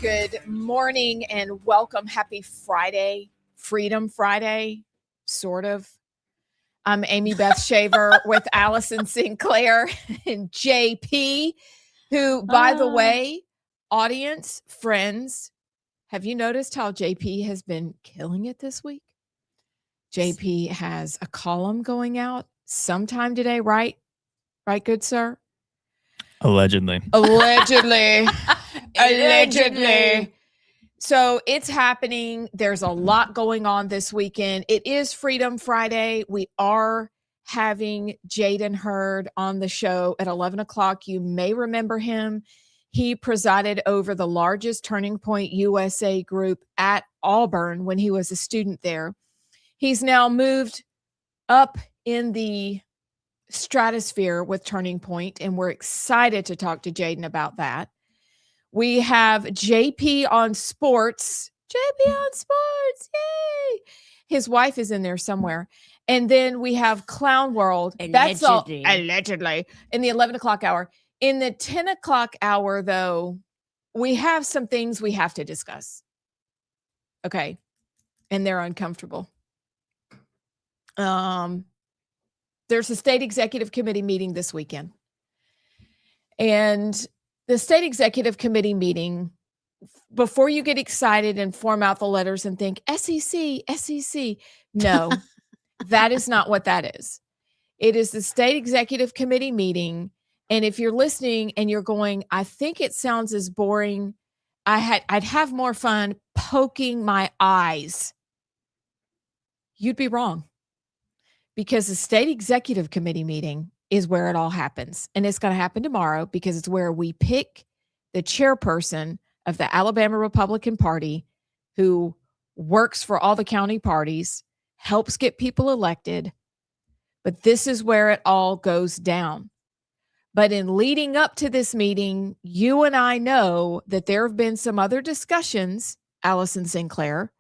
Good morning and welcome. Happy Friday, Freedom Friday, sort of. I'm Amy Beth Shaver with Allison Sinclair and JP, who, by the way, audience, friends, have you noticed how JP has been killing it this week? JP has a column going out sometime today, right? Right, good sir? Allegedly. Allegedly. So it's happening. There's a lot going on this weekend. It is Freedom Friday. We are having Jaden Hurd on the show at 11 o'clock. You may remember him. He presided over the largest Turning Point USA group at Auburn when he was a student there. He's now moved up in the stratosphere with Turning Point, and we're excited to talk to Jaden about that. We have JP on sports. JP on sports. Yay. His wife is in there somewhere. And then we have Clown World. Allegedly. That's all allegedly in the 11 o'clock hour. In the 10 o'clock hour, though, we have some things we have to discuss. Okay. And they're uncomfortable. There's a state executive committee meeting this weekend. And the state executive committee meeting, before you get excited and form out the letters and think, SEC, no, that is not what that is. It is the state executive committee meeting. And if you're listening and you're going, I think it sounds as boring, I'd have more fun poking my eyes. You'd be wrong. Because the state executive committee meeting is where it all happens. And it's going to happen tomorrow because it's where we pick the chairperson of the Alabama Republican Party who works for all the county parties, helps get people elected. But this is where it all goes down. But in leading up to this meeting, you and I know that there have been some other discussions, Allison Sinclair,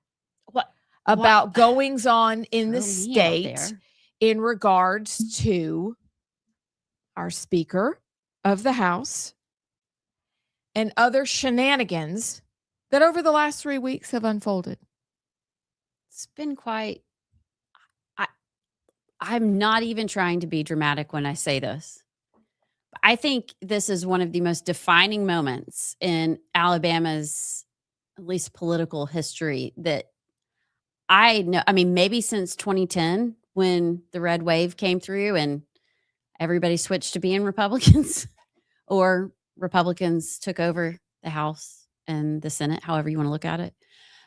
about goings on in the state in regards to our Speaker of the House and other shenanigans that over the last 3 weeks have unfolded. It's been quite, I'm not even trying to be dramatic when I say this. I think this is one of the most defining moments in Alabama's, at least political history, that I know. I mean, maybe since 2010 when the red wave came through and everybody switched to being Republicans or Republicans took over the House and the Senate, however you want to look at it.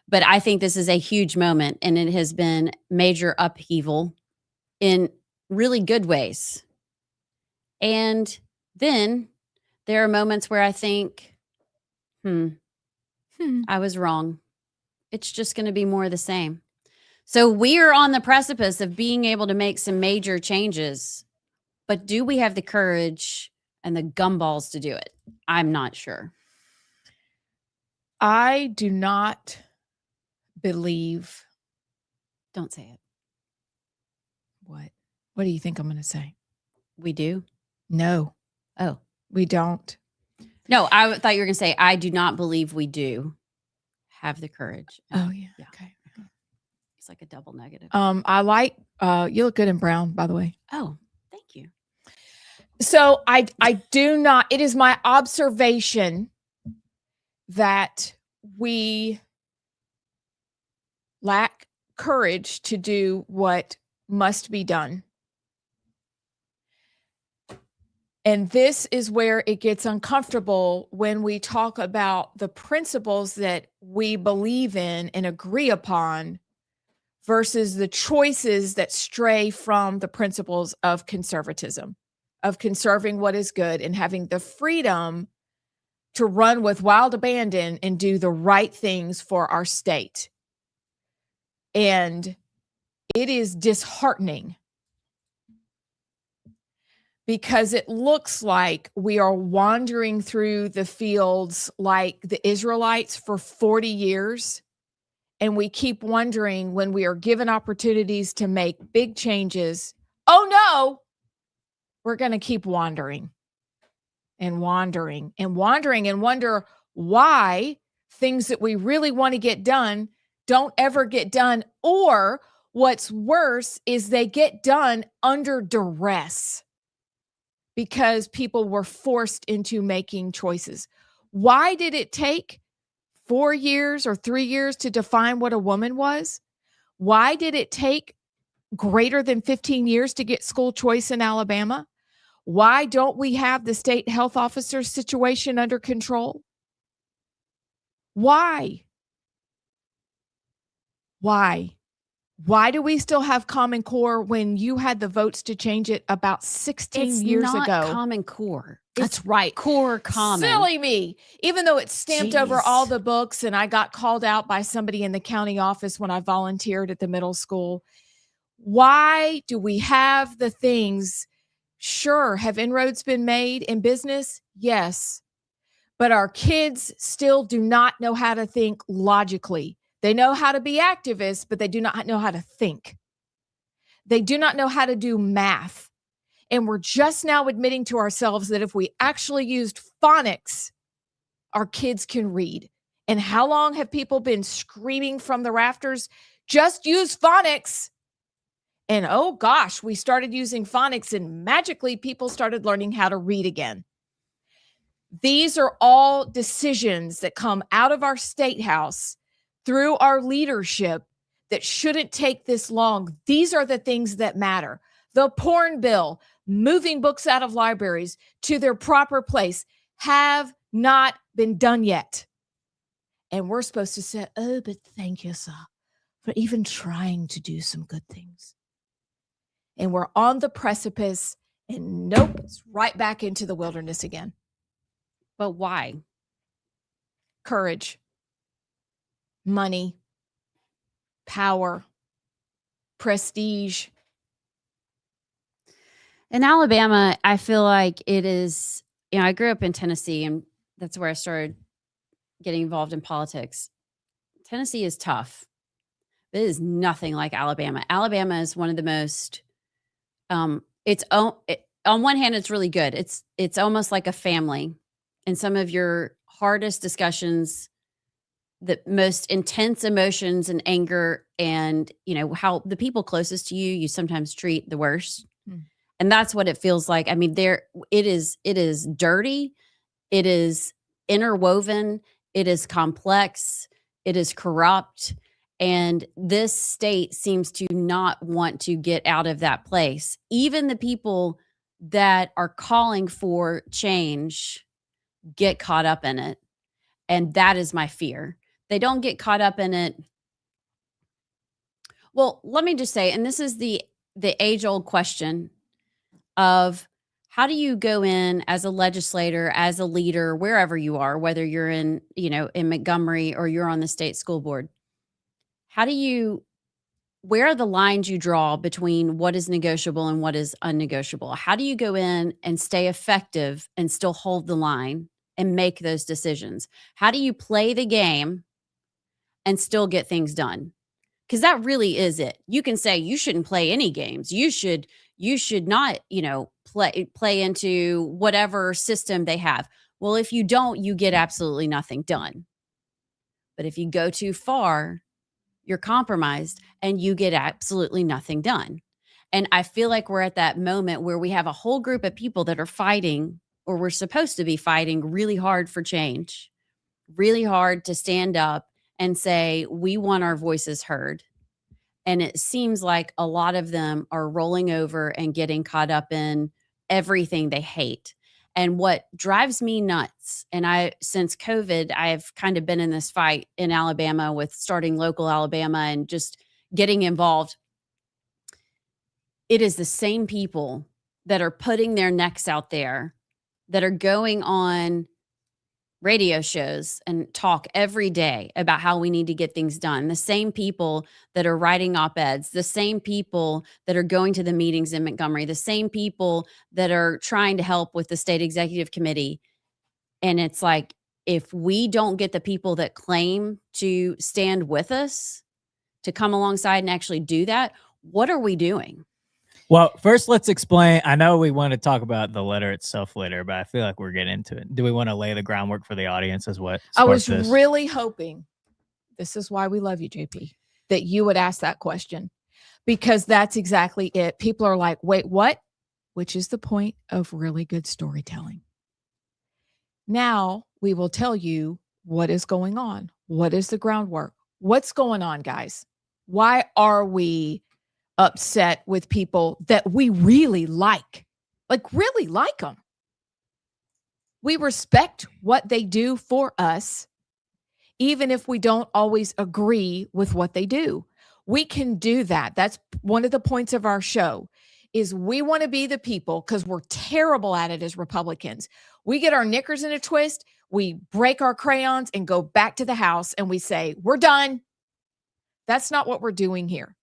But I think this is a huge moment, and it has been major upheaval in really good ways. And then there are moments where I think, I was wrong. It's just going to be more of the same. So we are on the precipice of being able to make some major changes. But do we have the courage and the gumballs to do it? I'm not sure. I do not believe. Don't say it. What? What do you think I'm going to say? We do? No. Oh. We don't. No, I thought you were going to say, I do not believe we do have the courage. Oh, yeah. Okay. It's like a double negative. I like, you look good in brown, by the way. Oh, thank you. So I do not, it is my observation that we lack courage to do what must be done. And this is where it gets uncomfortable when we talk about the principles that we believe in and agree upon versus the choices that stray from the principles of conservatism, of conserving what is good and having the freedom to run with wild abandon and do the right things for our state. And it is disheartening because it looks like we are wandering through the fields like the Israelites for 40 years. And we keep wondering when we are given opportunities to make big changes, oh no, we're going to keep wandering and wandering and wandering and wonder why things that we really want to get done don't ever get done. Or what's worse is they get done under duress because people were forced into making choices. Why did it take 4 years or 3 years to define what a woman was? Why did it take greater than 15 years to get school choice in Alabama? Why don't we have the state health officer situation under control? Why? Why? Why do we still have Common Core when you had the votes to change it about 16 years ago? It's not Common Core. That's right. Core Common. Silly me. Even though it's stamped over all Jeez. the books, and I got called out by somebody in the county office when I volunteered at the middle school. Why do we have the things? Sure, have inroads been made in business? Yes. But our kids still do not know how to think logically. They know how to be activists, but they do not know how to think. They do not know how to do math. And we're just now admitting to ourselves that if we actually used phonics, our kids can read. And how long have people been screaming from the rafters, just use phonics? And oh gosh, we started using phonics and magically people started learning how to read again. These are all decisions that come out of our state house through our leadership that shouldn't take this long. These are the things that matter. The porn bill, moving books out of libraries to their proper place, have not been done yet. And we're supposed to say, oh, but thank you, sir, for even trying to do some good things. And we're on the precipice, and nope, it's right back into the wilderness again. But why? Courage, money, power, prestige. In Alabama, I feel like it is, I grew up in Tennessee, and that's where I started getting involved in politics. Tennessee is tough. It is nothing like Alabama. Alabama is one of the most, on one hand, it's really good. It's almost like a family. And some of your hardest discussions, the most intense emotions and anger, and how the people closest to you sometimes treat the worst. And that's what it feels like. I mean, it is dirty, it is interwoven, it is complex, it is corrupt, and this state seems to not want to get out of that place. Even the people that are calling for change get caught up in it, and that is my fear. They don't get caught up in it. Well, let me just say, and this is the age-old question of how do you go in as a legislator, as a leader, wherever you are, whether you're in Montgomery or you're on the state school board. Where are the lines you draw between what is negotiable and what is unnegotiable? How do you go in and stay effective and still hold the line and make those decisions? How do you play the game and still get things done? Because that really is it. You can say you shouldn't play any games. You should not, play into whatever system they have. Well, if you don't, you get absolutely nothing done. But if you go too far, you're compromised and you get absolutely nothing done. And I feel like we're at that moment where we have a whole group of people that are fighting, or we're supposed to be fighting really hard for change, really hard to stand up and say, we want our voices heard. And it seems like a lot of them are rolling over and getting caught up in everything they hate. And what drives me nuts, and since COVID, I've kind of been in this fight in Alabama with starting local Alabama and just getting involved. It is the same people that are putting their necks out there, that are going on radio shows and talk every day about how we need to get things done. The same people that are writing op-eds, the same people that are going to the meetings in Montgomery, the same people that are trying to help with the state executive committee. And it's like, if we don't get the people that claim to stand with us to come alongside and actually do that, what are we doing? Well, first let's explain. I know we want to talk about the letter itself later, but I feel like we're getting into it. Do we want to lay the groundwork for the audience as what I was sparked this? really hoping, this is why we love you, JP, that you would ask that question, because that's exactly it. People are like, wait, what? Which is the point of really good storytelling. Now we will tell you what is going on. What is the groundwork? What's going on, guys? Why are we upset with people that we really like them? We respect what they do for us, even if we don't always agree with what they do. We can do that. That's one of the points of our show, is we want to be the people, because we're terrible at it as Republicans. We get our knickers in a twist, we break our crayons and go back to the house and we say, we're done. That's not what we're doing here.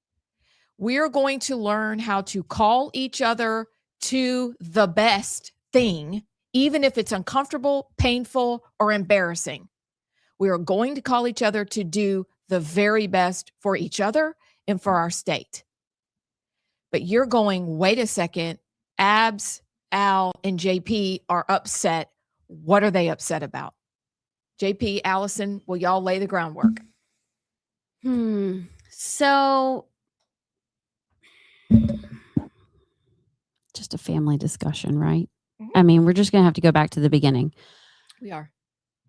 We're going to learn how to call each other to the best thing, even if it's uncomfortable, painful, or embarrassing. We are going to call each other to do the very best for each other and for our state. But you're going, wait a second, Abs, Al, and JP are upset. What are they upset about? JP, Allison, will y'all lay the groundwork? So just a family discussion, right? I mean, we're just going to have to go back to the beginning. We are.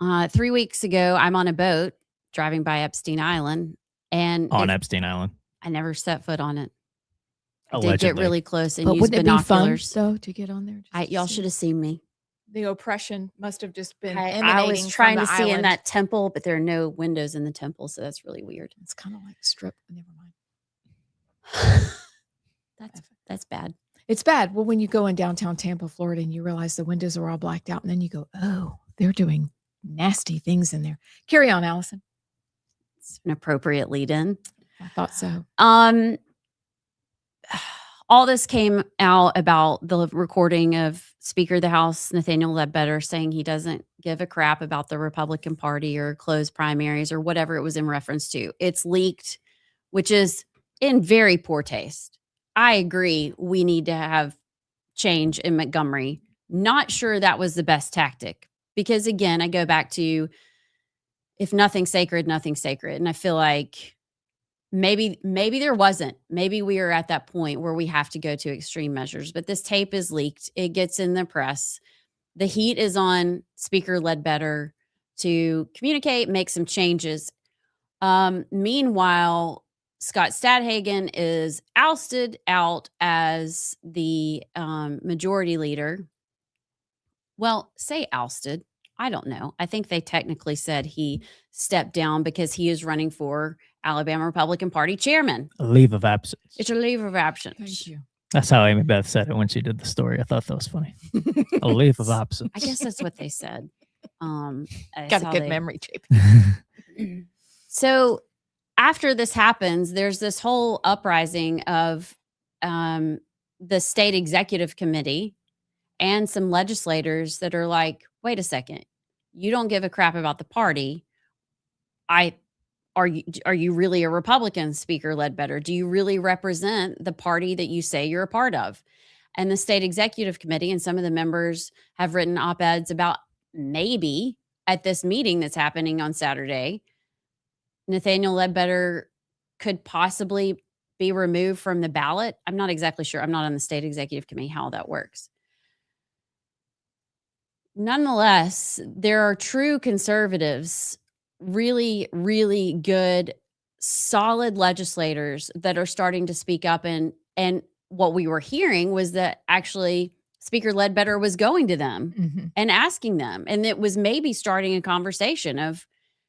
3 weeks ago, I'm on a boat driving by Epstein Island, and On Epstein Island. I never set foot on it. I Allegedly. did get really close and But use wouldn't binoculars. it be fun, though, to get on there? Y'all should have seen me. The oppression must have just been I emanating was trying from to the see in island. that temple, but there are no windows in the temple, so that's really weird. It's kind of like strip. Never mind. That's bad. It's bad. Well, when you go in downtown Tampa, Florida, and you realize the windows are all blacked out, and then you go, oh, they're doing nasty things in there. Carry on, Allison. It's an appropriate lead-in. I thought so. All this came out about the recording of Speaker of the House, Nathaniel Ledbetter, saying he doesn't give a crap about the Republican Party or closed primaries or whatever it was in reference to. It's leaked, which is in very poor taste. I agree. We need to have change in Montgomery. Not sure that was the best tactic, because again, I go back to, if nothing's sacred, nothing's sacred. And I feel like maybe there wasn't. Maybe we are at that point where we have to go to extreme measures, but this tape is leaked. It gets in the press. The heat is on Speaker Ledbetter to communicate, make some changes. Meanwhile, Scott Stadhagen is ousted out as the majority leader. Well, say ousted. I don't know. I think they technically said he stepped down because he is running for Alabama Republican Party chairman. A leave of absence. It's a leave of absence. Thank you. That's how Amy Beth said it when she did the story. I thought that was funny. A leave of absence. I guess that's what they said. Got a good memory, JP. So after this happens, there's this whole uprising of the state executive committee and some legislators that are like, wait a second, you don't give a crap about the party. Are you really a Republican, Speaker Ledbetter? Do you really represent the party that you say you're a part of? And the state executive committee and some of the members have written op-eds about maybe at this meeting that's happening on Saturday, Nathaniel Ledbetter could possibly be removed from the ballot. I'm not exactly sure. I'm not on the state executive committee how that works. Nonetheless, there are true conservatives, really, really good, solid legislators that are starting to speak up. And what we were hearing was that actually Speaker Ledbetter was going to them and asking them. And it was maybe starting a conversation of,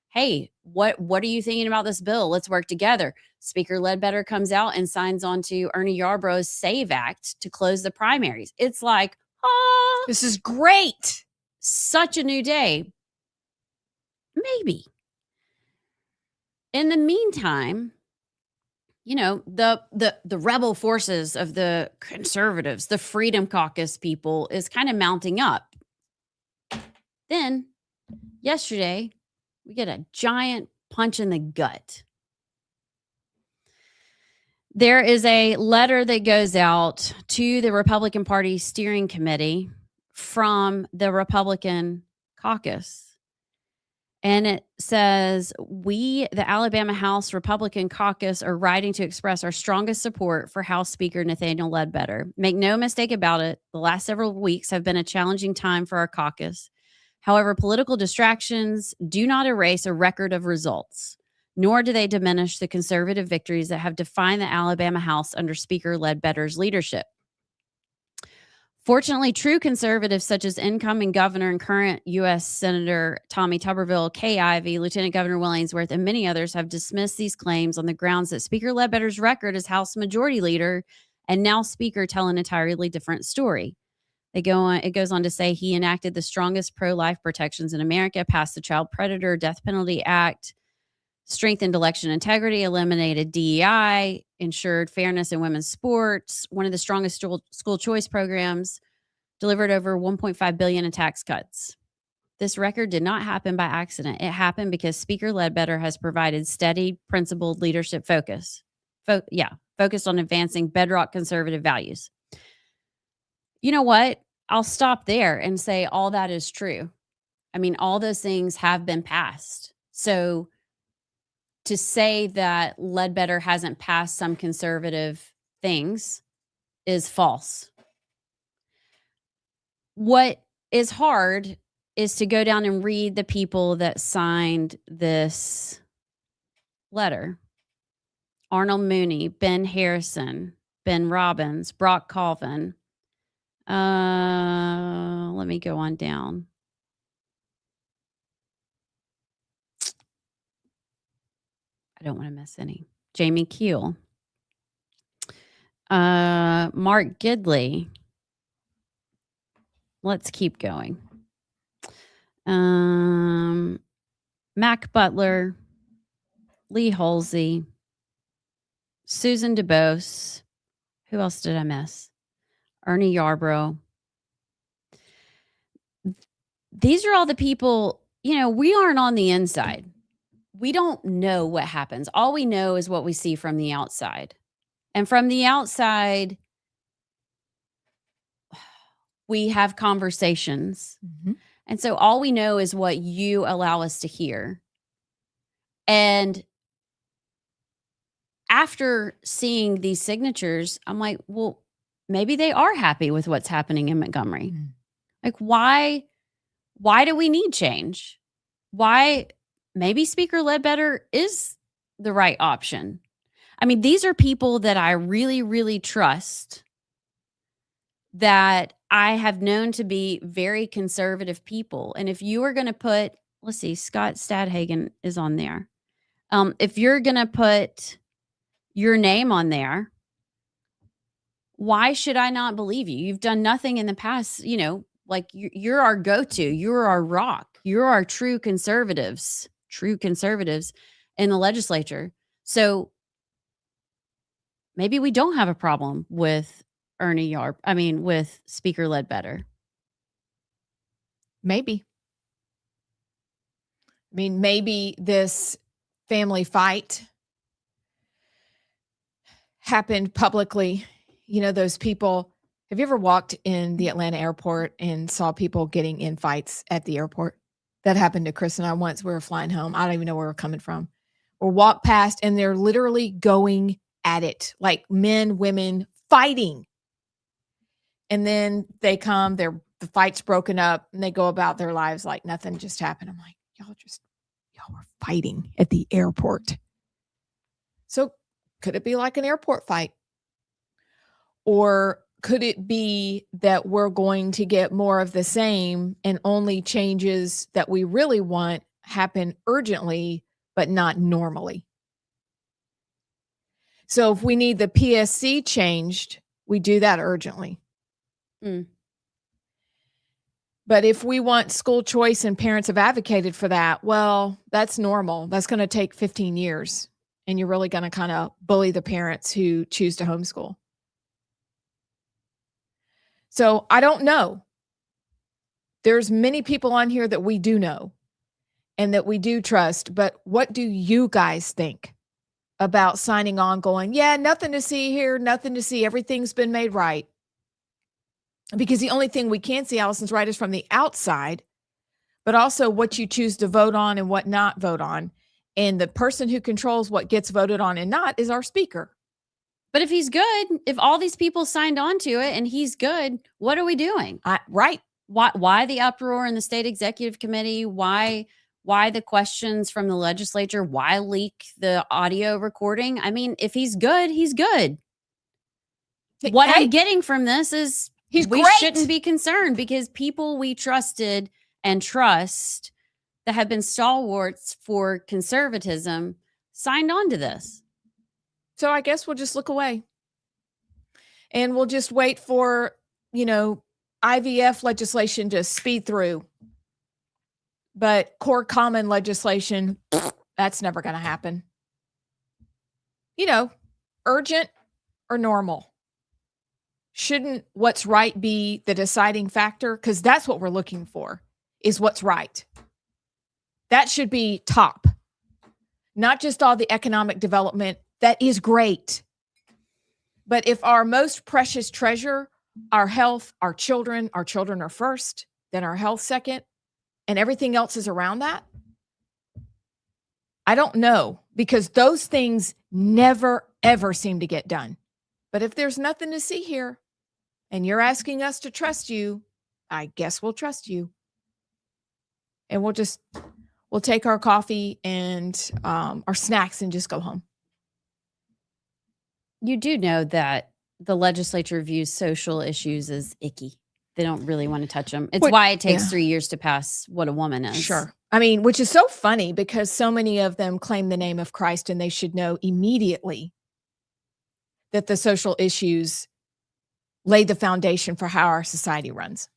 hey, what are you thinking about this bill? Let's work together. Speaker Ledbetter comes out and signs on to Ernie Yarborough's SAVE Act to close the primaries. It's like, oh, This is great. such a new day. Maybe. In the meantime, you know, the rebel forces of the conservatives, the Freedom Caucus people is kind of mounting up. Then yesterday, we get a giant punch in the gut. There is a letter that goes out to the Republican Party steering committee from the Republican caucus. And it says, we, the Alabama House Republican caucus, are writing to express our strongest support for House Speaker Nathaniel Ledbetter. Make no mistake about it, the last several weeks have been a challenging time for our caucus. However, political distractions do not erase a record of results, nor do they diminish the conservative victories that have defined the Alabama House under Speaker Ledbetter's leadership. Fortunately, true conservatives such as incoming governor and current U.S. Senator Tommy Tuberville, Kay Ivey, Lieutenant Governor Will Ainsworth, and many others have dismissed these claims on the grounds that Speaker Ledbetter's record as House Majority Leader and now Speaker tell an entirely different story. It goes on to say he enacted the strongest pro-life protections in America, passed the Child Predator Death Penalty Act, strengthened election integrity, eliminated DEI, ensured fairness in women's sports, one of the strongest school choice programs, delivered over $1.5 billion in tax cuts. This record did not happen by accident. It happened because Speaker Ledbetter has provided steady, principled leadership focused on advancing bedrock conservative values. You know what? I'll stop there and say all that is true. I mean, all those things have been passed. So to say that Ledbetter hasn't passed some conservative things is false. What is hard is to go down and read the people that signed this letter. Arnold Mooney, Ben Harrison, Ben Robbins, Brock Colvin. Let me go on down. I don't want to miss any. Jamie Keel. Mark Gidley. Let's keep going. Mac Butler, Lee Halsey, Susan DuBose. Who else did I miss? Ernie Yarbrough. These are all the people, we aren't on the inside. We don't know what happens. All we know is what we see from the outside. And from the outside, we have conversations. Mm-hmm. And so all we know is what you allow us to hear. And after seeing these signatures, I'm like, well, maybe they are happy with what's happening in Montgomery. Mm-hmm. Like, why do we need change? Why? Maybe Speaker Ledbetter is the right option. I mean, these are people that I really, really trust, that I have known to be very conservative people. And if you are going to put, let's see, Scott Stadhagen is on there. If you're going to put your name on there, why should I not believe you? You've done nothing in the past, like you're our go-to, you're our rock, you're our true conservatives in the legislature. So maybe we don't have a problem with with Speaker Ledbetter. Maybe. I mean, maybe this family fight happened publicly. Those people, have you ever walked in the Atlanta airport and saw people getting in fights at the airport? That happened to Chris and I once. We were flying home. I don't even know where we're coming from. Or walk past and they're literally going at it, like men, women fighting. And then they come, the fight's broken up, and they go about their lives like nothing just happened. I'm like, y'all were fighting at the airport. So could it be like an airport fight? Or could it be that we're going to get more of the same and only changes that we really want happen urgently, but not normally? So if we need the PSC changed, we do that urgently. Mm. But if we want school choice and parents have advocated for that, well, that's normal. That's going to take 15 years. And you're really going to kind of bully the parents who choose to homeschool. So I don't know. There's many people on here that we do know and that we do trust. But what do you guys think? about signing on going, yeah, nothing to see here, nothing to see. Everything's been made right. Because the only thing we can see, Allison's right, is from the outside, but also what you choose to vote on and what not vote on. And the person who controls what gets voted on and not is our speaker. But if he's good, if all these people signed on to it and he's good, what are we doing? Right. Why the uproar in the state executive committee? Why the questions from the legislature? Why leak the audio recording? I mean, if he's good, he's good. What I'm getting from this is we great. shouldn't be concerned because people we trusted and trust that have been stalwarts for conservatism signed on to this. So I guess we'll just look away. And we'll just wait for, IVF legislation to speed through. But core common legislation, that's never going to happen. Urgent or normal? Shouldn't what's right be the deciding factor? Because that's what we're looking for, is what's right. That should be top. Not just all the economic development. That is great. But if our most precious treasure, our health, our children are first, then our health second, and everything else is around that, I don't know, because those things never, ever seem to get done. But if there's nothing to see here, and you're asking us to trust you, I guess we'll trust you. And we'll take our coffee and our snacks and just go home. You do know that the legislature views social issues as icky. They don't really want to touch them. It's why it takes 3 years to pass What a Woman Is. Sure. I mean, which is so funny because so many of them claim the name of Christ and they should know immediately that the social issues lay the foundation for how our society runs.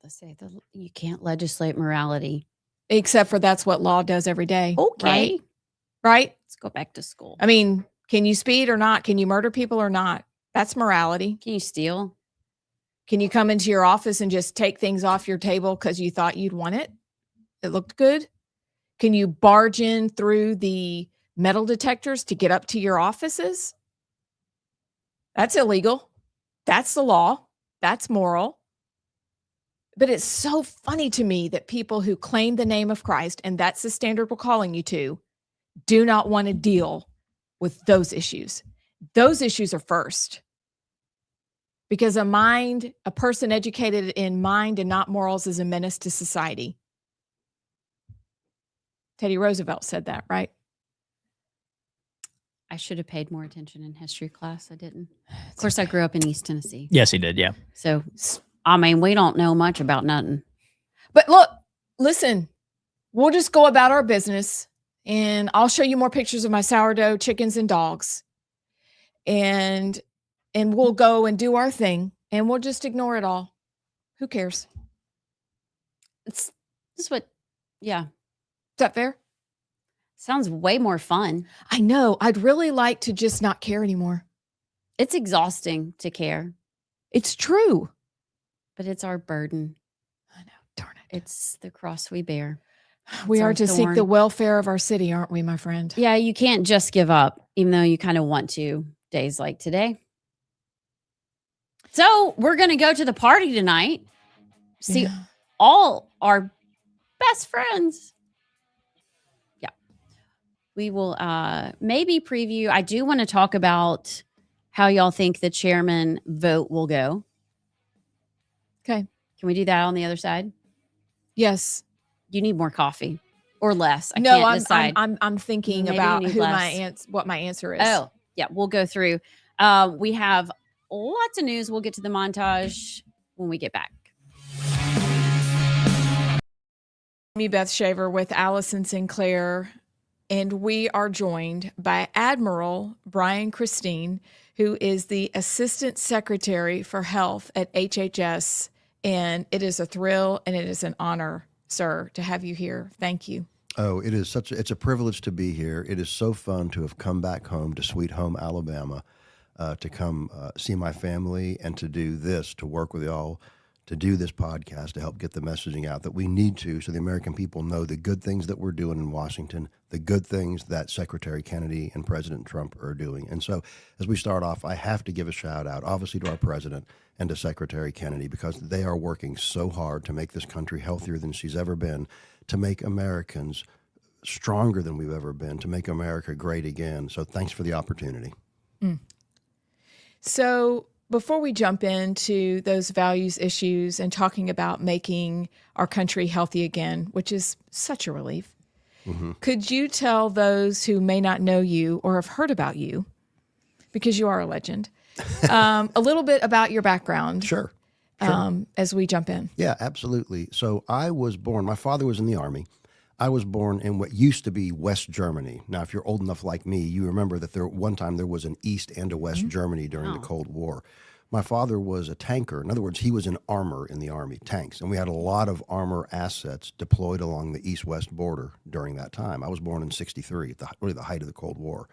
They say you can't legislate morality. Except for that's what law does every day. Okay. Right? Let's go back to school. I mean, can you speed or not? Can you murder people or not? That's morality. Can you steal? Can you come into your office and just take things off your table because you thought you'd want it? It looked good. Can you barge in through the metal detectors to get up to your offices? That's illegal. That's the law. That's moral. But it's so funny to me that people who claim the name of Christ, and that's the standard we're calling you to, do not want to deal with those issues. Those issues are first. Because a person educated in mind and not morals is a menace to society. Teddy Roosevelt said that, right? I should have paid more attention in history class. I didn't. Of course, I grew up in East Tennessee. Yes, he did. Yeah. So, I mean, we don't know much about nothing. But look, listen, we'll just go about our business and I'll show you more pictures of my sourdough chickens and dogs. And we'll go and do our thing and we'll just ignore it all. Who cares? This is what, yeah. Is that fair? Sounds way more fun. I know. I'd really like to just not care anymore. It's exhausting to care. It's true. But it's our burden. I know. Darn it. It's the cross we bear. We are to seek the welfare of our city, aren't we, my friend? Yeah, you can't just give up, even though you kind of want to days like today. So we're going to go to the party tonight. See all our best friends. Yeah. We will maybe preview. I do want to talk about how y'all think the chairman vote will go. Okay. Can we do that on the other side? Yes. You need more coffee or less. I no, can't I'm, decide. I'm thinking Maybe about you need what my answer is. Oh, yeah. We'll go through. We have lots of news. We'll get to the montage when we get back. Me, Beth Shaver, with Allison Sinclair, and we are joined by Admiral Brian Christine, who is the Assistant Secretary for Health at HHS. And it is a thrill and it is an honor, sir, to have you here. Thank you. Oh, it's a privilege to be here. It is so fun to have come back home to Sweet Home, Alabama, to come see my family and to do this, to work with y'all, to do this podcast to help get the messaging out that we need to, so the American people know the good things that we're doing in Washington, the good things that Secretary Kennedy and President Trump are doing. And so as we start off, I have to give a shout out, obviously, to our president and to Secretary Kennedy, because they are working so hard to make this country healthier than she's ever been, to make Americans stronger than we've ever been, to make America great again. So thanks for the opportunity. So before we jump into those values issues and talking about making our country healthy again, which is such a relief, could you tell those who may not know you or have heard about you, because you are a legend, a little bit about your background? Sure. As we jump in. Yeah, absolutely. So I was born, my father was in the Army. I was born in what used to be West Germany. Now, if you're old enough like me, you remember that one time there was an East and a West Germany during the Cold War. My father was a tanker. In other words, he was in armor in the Army, tanks. And we had a lot of armor assets deployed along the East-West border during that time. I was born in 1963, really the height of the Cold War.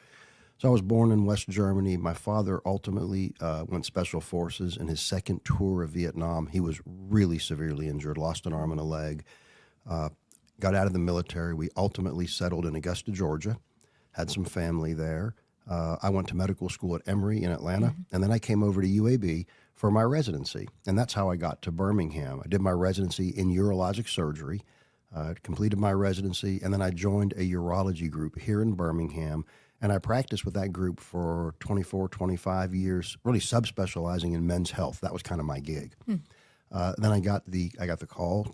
So I was born in West Germany. My father ultimately went Special Forces. In his second tour of Vietnam, he was really severely injured, lost an arm and a leg. Got out of the military. We ultimately settled in Augusta, Georgia, had some family there. I went to medical school at Emory in Atlanta, and then I came over to UAB for my residency, and that's how I got to Birmingham. I did my residency in urologic surgery, completed my residency, and then I joined a urology group here in Birmingham, and I practiced with that group for 24, 25 years, really subspecializing in men's health. That was kind of my gig. Then I got the call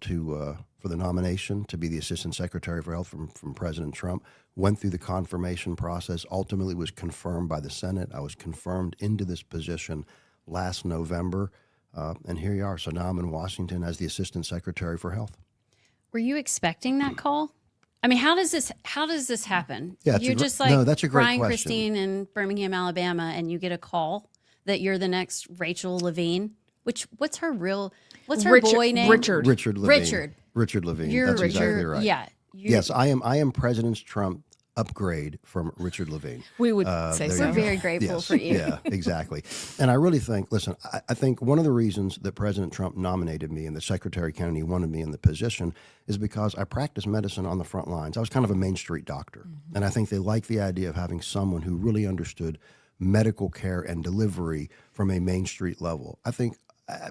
for the nomination to be the Assistant Secretary for Health from President Trump. Went through the confirmation process. Ultimately, was confirmed by the Senate. I was confirmed into this position last November, and here you are. So now I'm in Washington as the Assistant Secretary for Health. Were you expecting that call? I mean, how does this happen? Yeah, you're just like no, that's a great Brian question. Christine in Birmingham, Alabama, and you get a call that you're the next Rachel Levine. What's her boy name? Richard. Richard Levine. Richard Levine. That's exactly right. Yeah. Yes, I am President Trump upgrade from Richard Levine. We would say there so. We're very grateful Yes, for you. Yeah, exactly. And I really think, listen, I think one of the reasons that President Trump nominated me and that Secretary Kennedy wanted me in the position is because I practiced medicine on the front lines. I was kind of a Main Street doctor. And I think they liked the idea of having someone who really understood medical care and delivery from a Main Street level.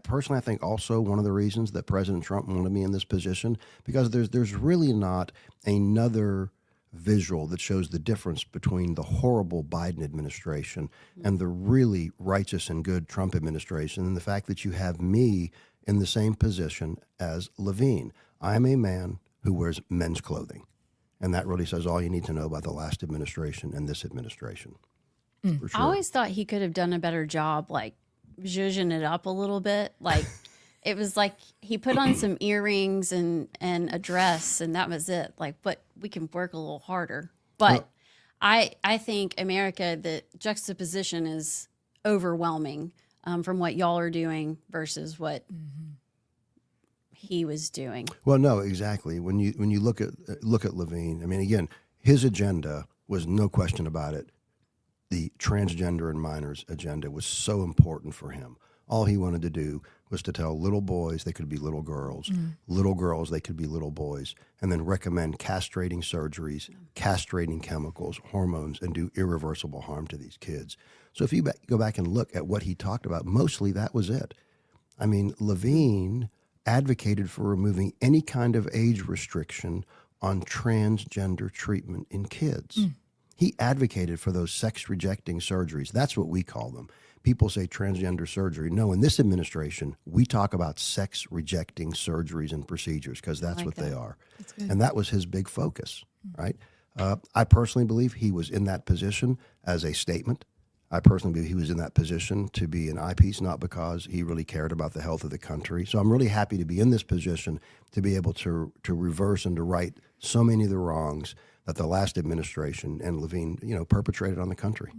Personally, I think also one of the reasons that President Trump wanted me in this position, because there's really not another visual that shows the difference between the horrible Biden administration and the really righteous and good Trump administration, and the fact that you have me in the same position as Levine. I'm a man who wears men's clothing, and that really says all you need to know about the last administration and this administration. For sure. I always thought he could have done a better job, like zhuzhing it up a little bit. Like it was like he put on some earrings and a dress, and that was it. Like, but we can work a little harder. But I think America, the juxtaposition is overwhelming from what y'all are doing versus what he was doing. Well, no, exactly. When you look at Levine, I mean, again, his agenda was no question about it. The transgender and minors agenda was so important for him. All he wanted to do was to tell little boys they could be little girls, little girls they could be little boys, and then recommend castrating surgeries, castrating chemicals, hormones, and do irreversible harm to these kids. So if you go back and look at what he talked about, mostly that was it. I mean, Levine advocated for removing any kind of age restriction on transgender treatment in kids. He advocated for those sex-rejecting surgeries. That's what we call them. People say transgender surgery. No, in this administration, we talk about sex-rejecting surgeries and procedures because that's what they are. And that was his big focus, right? I personally believe he was in that position as a statement. I personally believe he was in that position to be an eyepiece, not because he really cared about the health of the country. So I'm really happy to be in this position to be able to reverse and to right so many of the wrongs that the last administration and Levine, perpetrated on the country.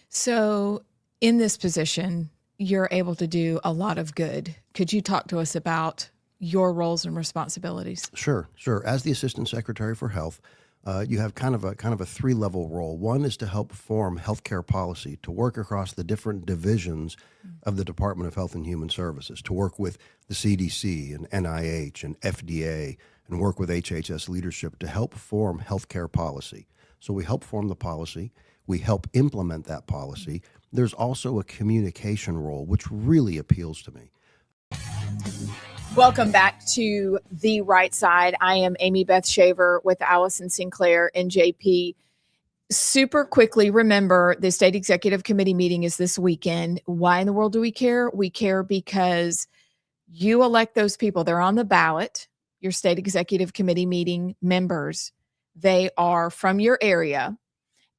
So in this position, you're able to do a lot of good. Could you talk to us about your roles and responsibilities? Sure. As the Assistant Secretary for Health, you have kind of a 3-level role. One is to help form healthcare policy, to work across the different divisions of the Department of Health and Human Services, to work with the CDC and NIH and FDA, and work with HHS leadership to help form healthcare policy. So we help form the policy. We help implement that policy. There's also a communication role, which really appeals to me. Welcome back to The Right Side. I am Amy Beth Shaver with Allison Sinclair and JP. Super quickly, remember the State Executive Committee meeting is this weekend. Why in the world do we care? We care because you elect those people. They're on the ballot, your State Executive Committee meeting members. They are from your area,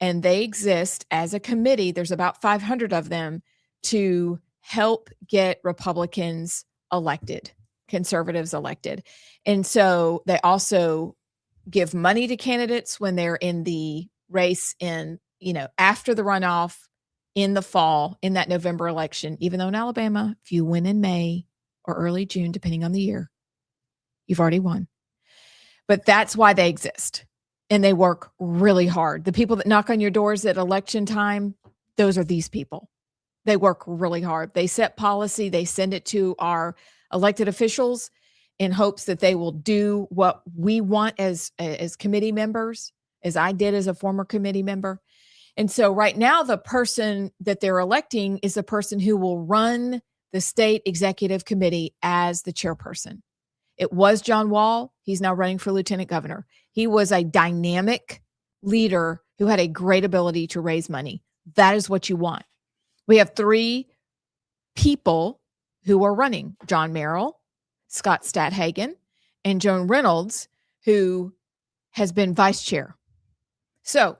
and they exist as a committee. There's about 500 of them to help get Republicans elected, conservatives elected. And so they also give money to candidates when they're in the race in, after the runoff in the fall, in that November election. Even though in Alabama, if you win in May or early June, depending on the year, you've already won. But that's why they exist. And they work really hard. The people that knock on your doors at election time, those are these people. They work really hard. They set policy. They send it to our elected officials in hopes that they will do what we want as committee members, as I did as a former committee member. And so right now, the person that they're electing is the person who will run the State Executive Committee as the chairperson. It was John Wall. He's now running for lieutenant governor. He was a dynamic leader who had a great ability to raise money. That is what you want. We have 3 people who are running: John Merrill, Scott Stadhagen, and Joan Reynolds, who has been vice chair. So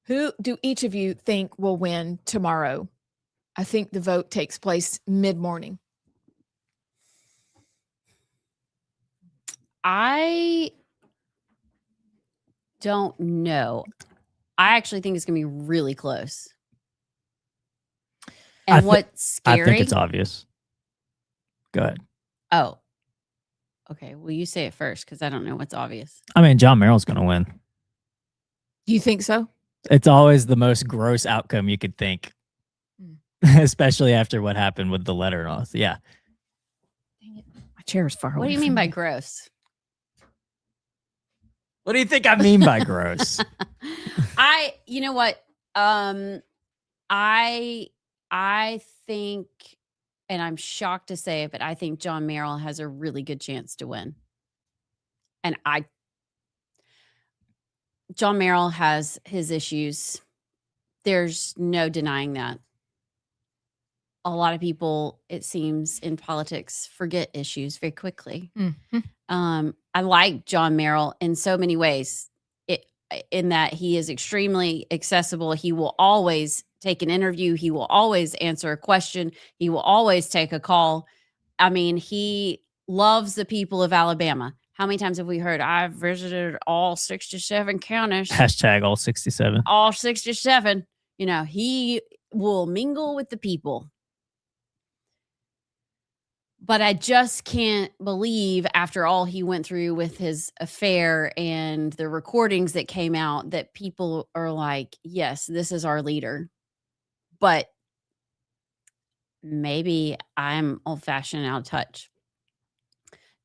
who do each of you think will win tomorrow? I think the vote takes place mid-morning. I don't know. I actually think it's going to be really close. And what's scary? I think it's obvious. Go ahead. Oh, okay. Well, you say it first because I don't know what's obvious. I mean, John Merrill's going to win. You think so? It's always the most gross outcome you could think, especially after what happened with the letter and all. So, yeah. Dang it. My chair is far away. What do you mean by gross? What do you think I mean by gross? You know what? I think, and I'm shocked to say it, but I think John Merrill has a really good chance to win. And John Merrill has his issues. There's no denying that. A lot of people, it seems, in politics forget issues very quickly. Mm-hmm. I like John Merrill in so many ways, in that he is extremely accessible. He will always take an interview. He will always answer a question. He will always take a call. I mean, he loves the people of Alabama. How many times have we heard, I've visited all 67 counties. Hashtag all 67. All 67. He will mingle with the people. But I just can't believe, after all he went through with his affair and the recordings that came out, that people are like, yes, this is our leader. But maybe I'm old-fashioned and out of touch.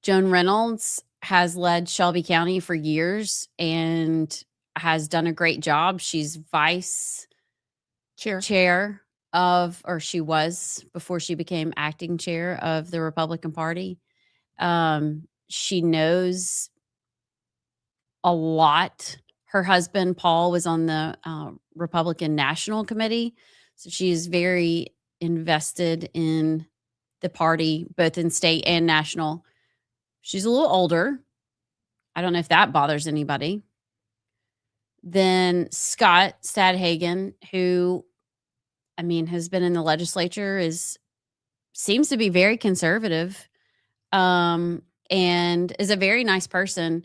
Joan Reynolds has led Shelby County for years and has done a great job. She's vice chair of, or she was before she became acting chair of the Republican Party. She knows a lot. Her husband, Paul, was on the Republican National Committee. So she's very invested in the party, both in state and national. She's a little older. I don't know if that bothers anybody. Then Scott Stadhagen, who, has been in the legislature, seems to be very conservative, and is a very nice person.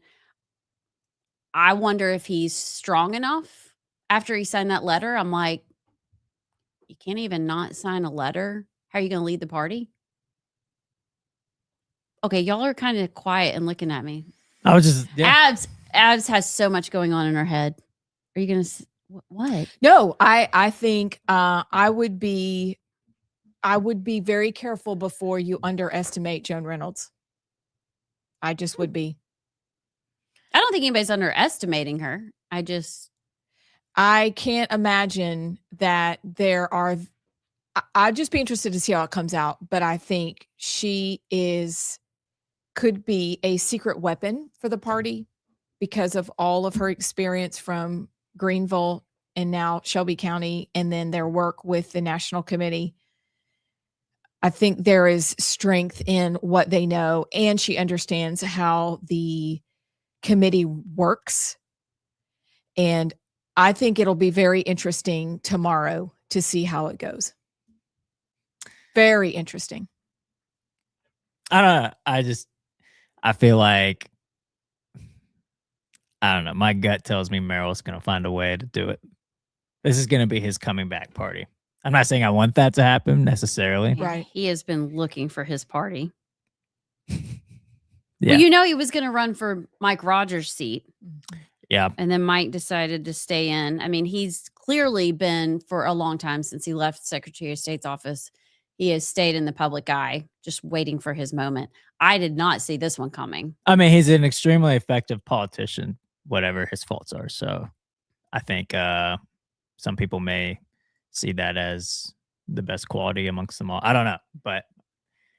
I wonder if he's strong enough after he signed that letter. I'm like, you can't even not sign a letter. How are you going to lead the party? Okay, y'all are kind of quiet and looking at me. I was just Abs has so much going on in her head. Are you going to what? No, I think I would be very careful before you underestimate Joan Reynolds. I just would be. I don't think anybody's underestimating her. I can't imagine that there are. I'd just be interested to see how it comes out, but I think she could be a secret weapon for the party because of all of her experience from Greenville and now Shelby County, and then their work with the National Committee. I think there is strength in what they know, and she understands how the committee works. And I think it'll be very interesting tomorrow to see how it goes. Very interesting. I don't know. I feel like, I don't know. My gut tells me Merrill's going to find a way to do it. This is going to be his coming back party. I'm not saying I want that to happen necessarily. Right. He has been looking for his party. Yeah. Well, you know, he was going to run for Mike Rogers' seat. Yeah. And then Mike decided to stay in. I mean, he's clearly been for a long time since he left Secretary of State's office. He has stayed in the public eye, just waiting for his moment. I did not see this one coming. I mean, he's an extremely effective politician, whatever his faults are. So I think some people may see that as the best quality amongst them all. I don't know, but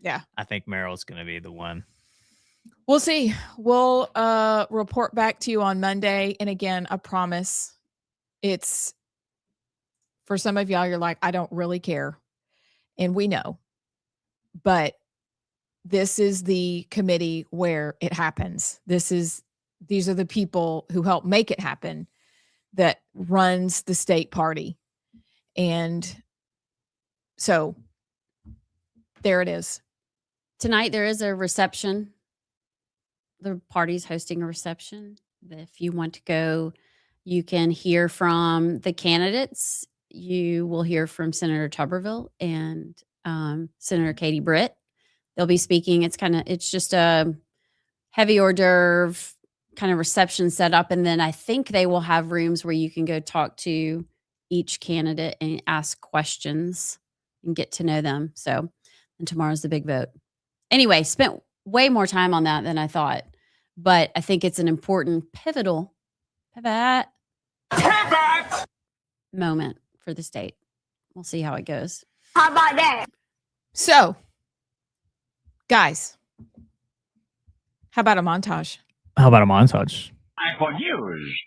yeah, I think Merrill's going to be the one. We'll see. We'll report back to you on Monday. And again, I promise it's for some of y'all, you're like, I don't really care. And we know, but this is the committee where it happens. These are the people who help make it happen that runs the state party. And so there it is. Tonight, there is a reception. The party's hosting a reception. If you want to go, you can hear from the candidates. You will hear from Senator Tuberville and Senator Katie Britt. They'll be speaking. It's just a heavy hors d'oeuvre kind of reception set up. And then I think they will have rooms where you can go talk to each candidate and ask questions and get to know them. So, and tomorrow's the big vote. Anyway, spent way more time on that than I thought, but I think it's an important pivotal moment for the state. We'll see how it goes. How about that? So, guys, how about a montage? How about a montage? I'm confused.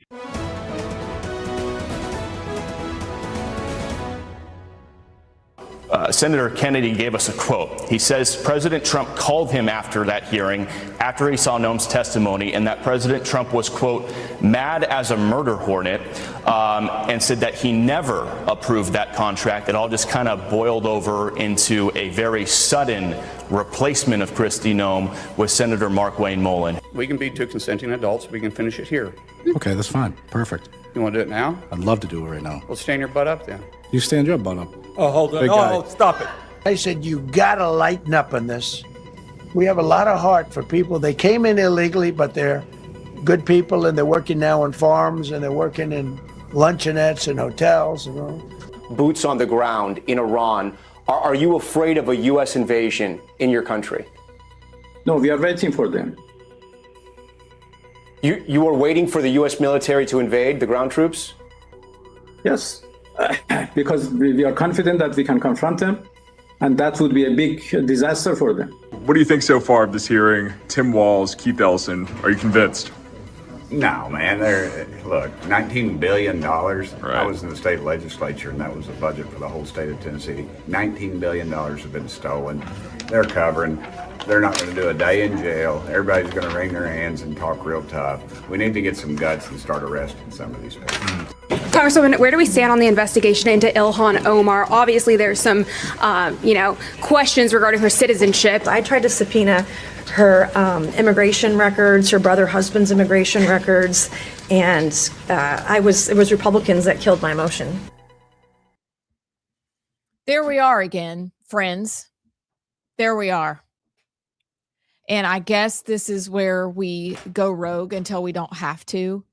Senator Kennedy gave us a quote. He says President Trump called him after that hearing, after he saw Noem's testimony, and that President Trump was, quote, mad as a murder hornet, and said that he never approved that contract. It all just kind of boiled over into a very sudden replacement of Kristi Noem with Senator Mark Wayne Mullen. We can be two consenting adults. We can finish it here. Okay, that's fine. Perfect. You want to do it now? I'd love to do it right now. Well, stand your butt up then. You stand your butt up. Oh, hold on. Big guy. Oh, stop it. I said, you gotta lighten up on this. We have a lot of heart for people. They came in illegally, but they're good people, and they're working now on farms, and they're working in luncheonettes and hotels and all. Boots on the ground in Iran. Are you afraid of a U.S. invasion in your country? No, we are waiting for them. You are waiting for the U.S. military to invade the ground troops? Yes, because we are confident that we can confront them, and that would be a big disaster for them. What do you think so far of this hearing? Tim Walz, Keith Ellison, are you convinced? No, man. Look, $19 billion. Right. I was in the state legislature, and that was the budget for the whole state of Tennessee. $19 billion have been stolen. They're covering. They're not going to do a day in jail. Everybody's going to wring their hands and talk real tough. We need to get some guts and start arresting some of these people. Congresswoman, where do we stand on the investigation into Ilhan Omar? Obviously, there's some, questions regarding her citizenship. I tried to subpoena her immigration records, her brother husband's immigration records, and it was Republicans that killed my motion. There we are again, friends. There we are. And I guess this is where we go rogue until we don't have to.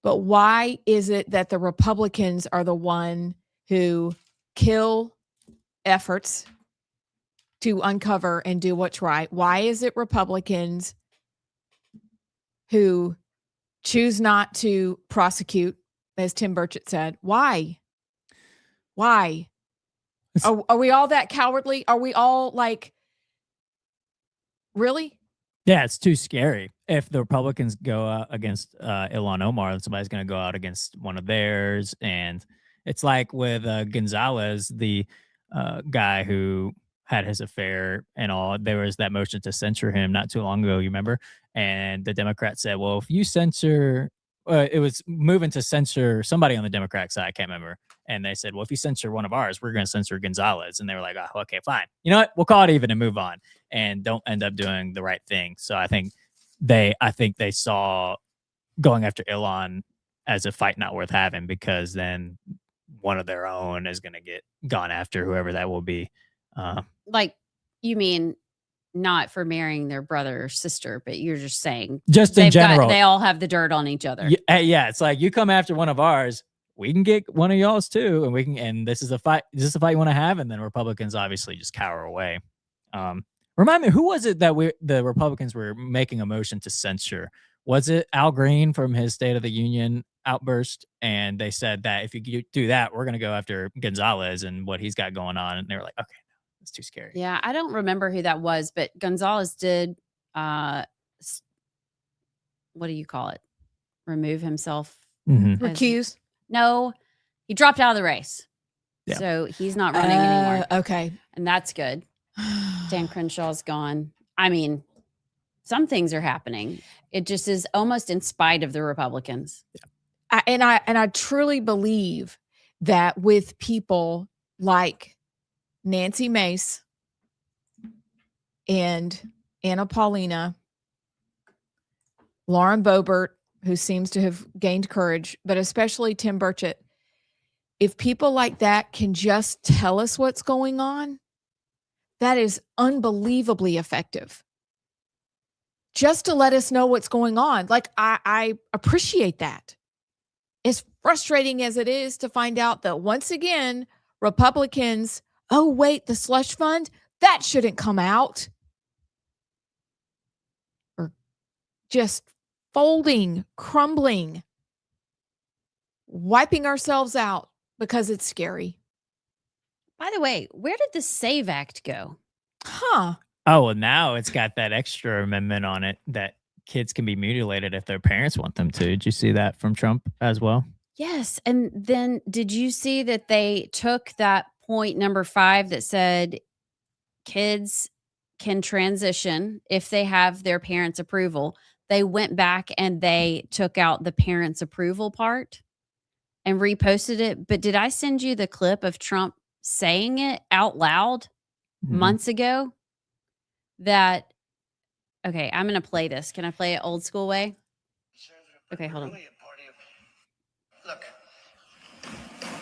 But why is it that the Republicans are the one who kill efforts to uncover and do what's right? Why is it Republicans who choose not to prosecute, as Tim Burchett said? Why? Are we all that cowardly? Are we all like, really? Yeah, it's too scary. If the Republicans go out against Ilhan Omar, then somebody's going to go out against one of theirs. And it's like with Gonzalez, the guy who had his affair and all. There was that motion to censure him not too long ago, you remember? And the Democrats said, well, if you censor, it was moving to censor somebody on the Democratic side, I can't remember. And they said, well, if you censor one of ours, we're going to censor Gonzalez. And they were like, oh, okay, fine. You know what? We'll call it even and move on, and don't end up doing the right thing. So I think they saw going after Ilhan as a fight not worth having, because then one of their own is going to get gone after, whoever that will be. Like, you mean not for marrying their brother or sister, but you're just saying just in general, they all have the dirt on each other. Yeah, it's like, you come after one of ours, we can get one of y'all's too, and we can. And this is a fight. Is this a fight you want to have? And then Republicans obviously just cower away. Remind me, who was it that the Republicans were making a motion to censure? Was it Al Green from his State of the Union outburst? And they said that if you do that, we're going to go after Gonzalez and what he's got going on. And they were like, okay, it's too scary. Yeah, I don't remember who that was, but Gonzalez did, what do you call it? Remove himself. Recuse? No, he dropped out of the race. Yeah. So he's not running anymore. Okay. And that's good. Dan Crenshaw's gone. I mean, some things are happening. It just is almost in spite of the Republicans. I truly believe that with people like Nancy Mace and Anna Paulina, Lauren Boebert, who seems to have gained courage, but especially Tim Burchett, if people like that can just tell us what's going on, that is unbelievably effective. Just to let us know what's going on. Like, I appreciate that. As frustrating as it is to find out that once again, Republicans, oh, wait, the slush fund, that shouldn't come out. Or just folding, crumbling, wiping ourselves out because it's scary. By the way, where did the SAVE Act go? Huh. Oh, well, now it's got that extra amendment on it that kids can be mutilated if their parents want them to. Did you see that from Trump as well? Yes. And then did you see that they took that point number 5 that said kids can transition if they have their parents' approval? They went back and they took out the parents' approval part and reposted it. But did I send you the clip of Trump saying it out loud months ago? That, okay, I'm going to play this. Can I play it old school way? Okay, hold on. Look,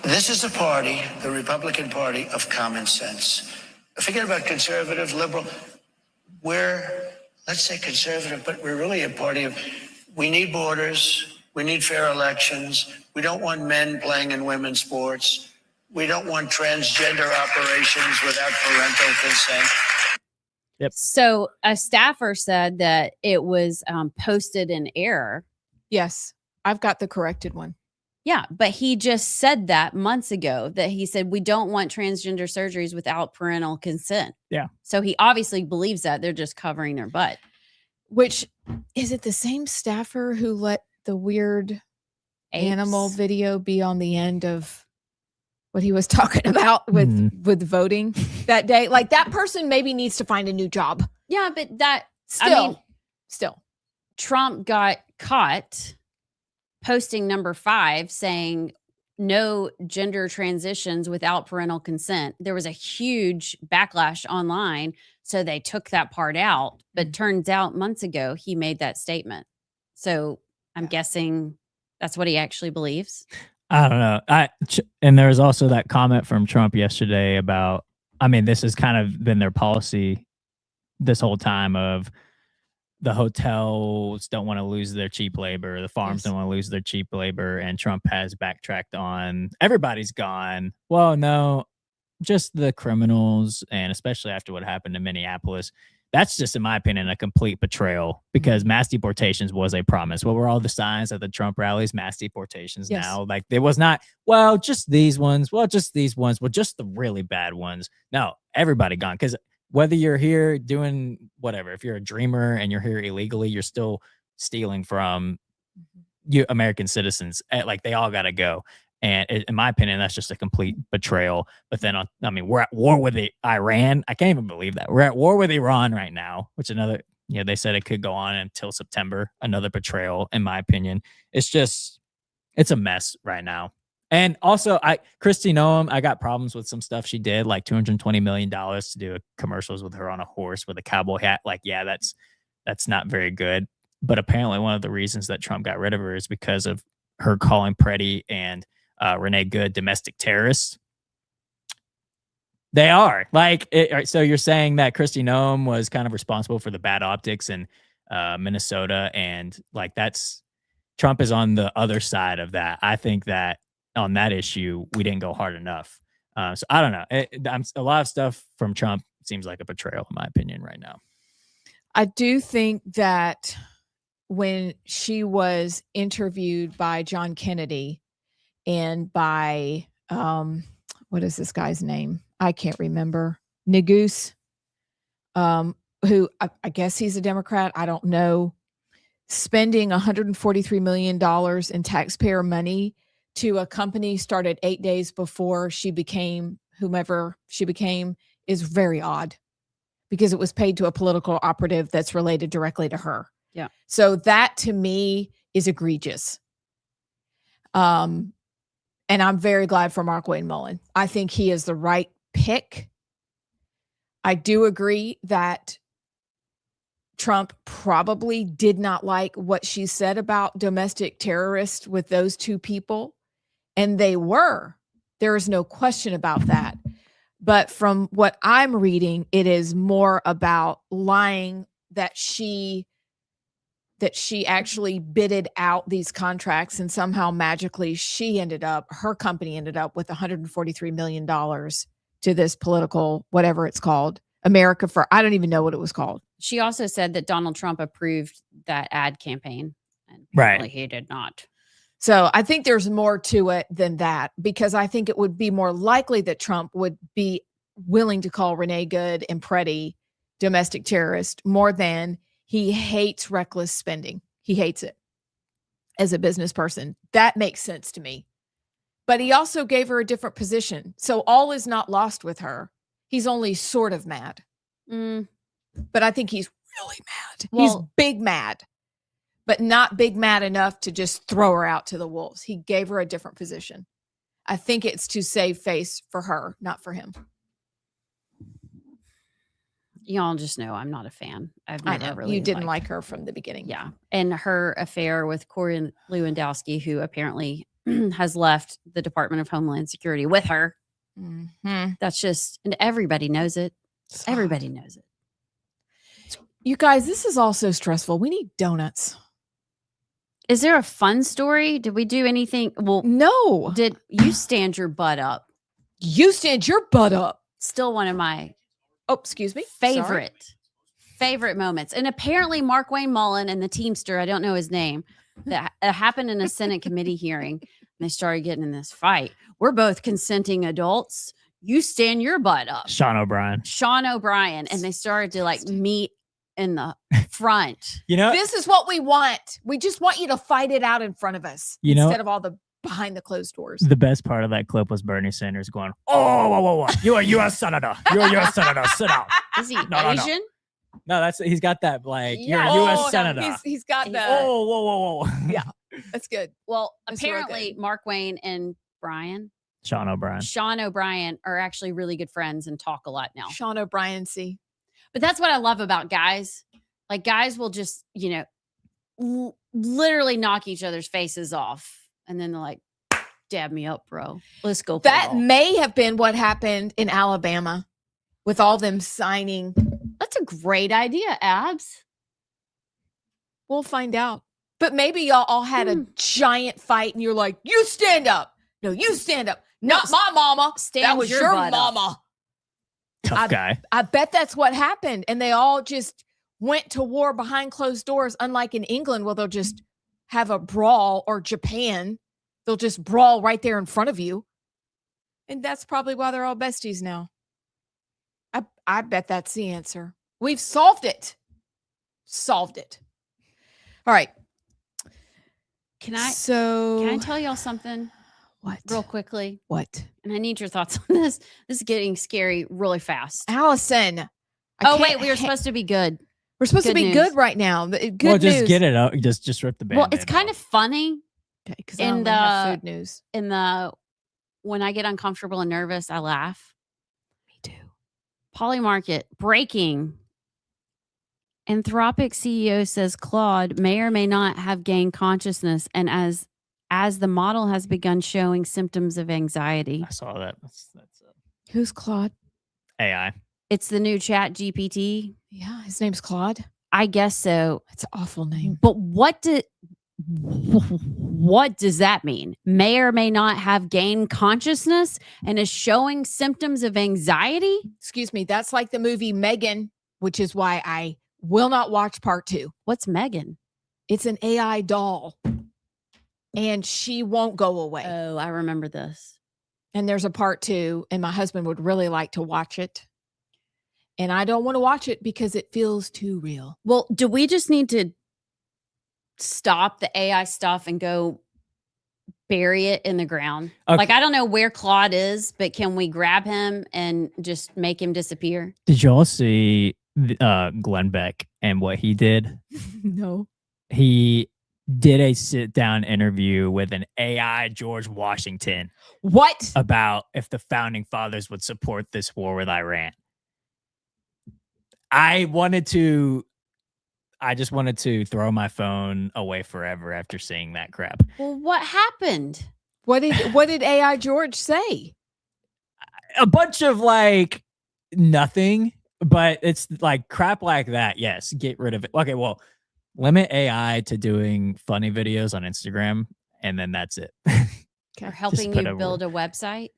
this is a party, the Republican Party, of common sense. Forget about conservative, liberal. We're, let's say conservative, but we're really a party of, we need borders, we need fair elections, we don't want men playing in women's sports, we don't want transgender operations without parental consent. Yep. So a staffer said that it was posted in error. Yes, I've got the corrected one. Yeah, but he just said that months ago, that he said we don't want transgender surgeries without parental consent. Yeah. So he obviously believes that. They're just covering their butt. Which, is it the same staffer who let the weird animal video be on the end of what he was talking about with voting that day? Like, that person maybe needs to find a new job. Yeah, but that Still. Trump got caught posting number 5 saying no gender transitions without parental consent. There was a huge backlash online, so they took that part out. But turns out months ago he made that statement. So I'm guessing that's what he actually believes. I don't know. And there was also that comment from Trump yesterday about, I mean, this has kind of been their policy this whole time of the hotels don't want to lose their cheap labor, the farms don't want to lose their cheap labor, and Trump has backtracked on everybody's gone. Well, no, just the criminals, and especially after what happened in Minneapolis. That's just, in my opinion, a complete betrayal because mass deportations was a promise. What were all the signs at the Trump rallies? Mass deportations now. Like, there was not, well, just these ones. Well, just these ones. Well, just the really bad ones. No, everybody gone. Because whether you're here doing whatever, if you're a dreamer and you're here illegally, you're still stealing from you American citizens. Like, they all got to go. And in my opinion, that's just a complete betrayal. But then, we're at war with Iran. I can't even believe that. We're at war with Iran right now, which another, they said it could go on until September. Another betrayal, in my opinion. It's a mess right now. And also, Kristi Noem, I got problems with some stuff she did, like $220 million to do commercials with her on a horse with a cowboy hat. Like, yeah, that's not very good. But apparently one of the reasons that Trump got rid of her is because of her calling Preddy and Renee Good domestic terrorists. They are. Like, so you're saying that Kristi Noem was kind of responsible for the bad optics in Minnesota, and like Trump is on the other side of that. I think that on that issue, we didn't go hard enough. So I don't know. A lot of stuff from Trump seems like a betrayal, in my opinion, right now. I do think that when she was interviewed by John Kennedy and by, what is this guy's name? I can't remember. Neguse, who I guess he's a Democrat. I don't know. Spending $143 million in taxpayer money to a company started 8 days before she became whomever she became is very odd because it was paid to a political operative that's related directly to her. Yeah. So that to me is egregious. And I'm very glad for Markwayne Mullin. I think he is the right pick. I do agree that Trump probably did not like what she said about domestic terrorists with those two people. And they were. There is no question about that. But from what I'm reading, it is more about lying that she actually bidded out these contracts and somehow magically her company ended up with $143 million to this political, whatever it's called, America for, I don't even know what it was called. She also said that Donald Trump approved that ad campaign. And right. He did not. So I think there's more to it than that, because I think it would be more likely that Trump would be willing to call Renee Good and Preddy domestic terrorists more than he hates reckless spending. He hates it as a business person. That makes sense to me. But he also gave her a different position. So all is not lost with her. He's only sort of mad. But I think he's really mad. He's big mad, but not big mad enough to just throw her out to the wolves. He gave her a different position. I think it's to save face for her, not for him. Y'all just know I'm not a fan. I know you didn't like her from the beginning. Yeah. And her affair with Corey Lewandowski, who apparently has left the Department of Homeland Security with her. Mm-hmm. That's just, and everybody knows it. Everybody knows it. You guys, this is all so stressful. We need donuts. Is there a fun story? Did we do anything? Well, no. Did you stand your butt up? You stand your butt up. Still one of my favorite moments. And apparently Markwayne Mullin and the Teamster, I don't know his name, that happened in a Senate committee hearing. And they started getting in this fight. We're both consenting adults. You stand your butt up. Sean O'Brien. And they started to meet in the front. This is what we want. We just want you to fight it out in front of us instead of all the behind the closed doors. The best part of that clip was Bernie Sanders going, "Oh, you're a U.S. Senator. You're a U.S. Senator. Sit down." Is he Asian? No, he's got that you're a U.S. Senator. No, he's got that. Whoa. Yeah, that's good. Well, apparently Markwayne and Sean O'Brien are actually really good friends and talk a lot now. Sean O'Brien, see. But that's what I love about guys. Like, guys will just, literally knock each other's faces off. And then they're like, dab me up, bro. Let's go. That may have been what happened in Alabama with all them signing That's a great idea, Abs. We'll find out. But maybe y'all all had a giant fight and you're like, you stand up. No, you stand up. Not my mama. That was your mama. Tough guy. I bet that's what happened. And they all just went to war behind closed doors, unlike in England where they'll just have a brawl, or Japan. They'll just brawl right there in front of you. And that's probably why they're all besties now. I bet that's the answer. We've solved it. Solved it. All right. Can I tell y'all something? What? Real quickly. What? And I need your thoughts on this. This is getting scary really fast. Allison. Wait, we were supposed to be good. We're supposed to be news. good right now. Good Well, just news. get it out. Just rip the band. Well, it's kind of funny. Okay, because I don't really have food news. When I get uncomfortable and nervous, I laugh. Me too. Polymarket breaking. Anthropic CEO says Claude may or may not have gained consciousness, and as the model has begun showing symptoms of anxiety. I saw that. That's Who's Claude? AI. It's the new Chat GPT. Yeah, his name's Claude. I guess so. It's an awful name. But what does that mean? May or may not have gained consciousness and is showing symptoms of anxiety? Excuse me. That's like the movie Megan, which is why I will not watch part 2. What's Megan? It's an AI doll. And she won't go away. Oh, I remember this. And there's a part 2, and my husband would really like to watch it. And I don't want to watch it because it feels too real. Well, do we just need to stop the AI stuff and go bury it in the ground? Okay. Like, I don't know where Claude is, but can we grab him and just make him disappear? Did y'all see Glenn Beck and what he did? No. He did a sit-down interview with an AI George Washington. What? About if the founding fathers would support this war with Iran. I just wanted to throw my phone away forever after seeing that crap. Well, what happened? What did AI George say? A bunch of like nothing, but it's like crap like that. Yes, get rid of it. Okay, well, limit AI to doing funny videos on Instagram, and then that's it. Or helping you build a website?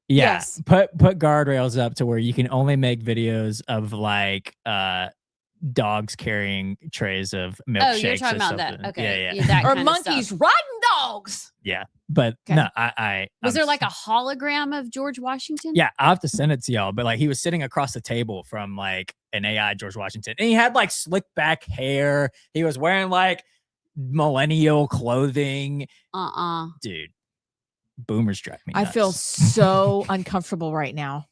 Yeah, Yes. put guardrails up to where you can only make videos of like dogs carrying trays of milkshakes. Oh, you're talking about something. that. Okay. Yeah. That Or kind of monkeys stuff. riding dogs. Yeah. But Okay. no, I Was there like a hologram of George Washington? yeah, I'll have to send it to y'all. But like he was sitting across the table from like an AI George Washington, and he had like slick back hair. He was wearing like millennial clothing. Dude, boomers drive me I nuts. feel so uncomfortable right now.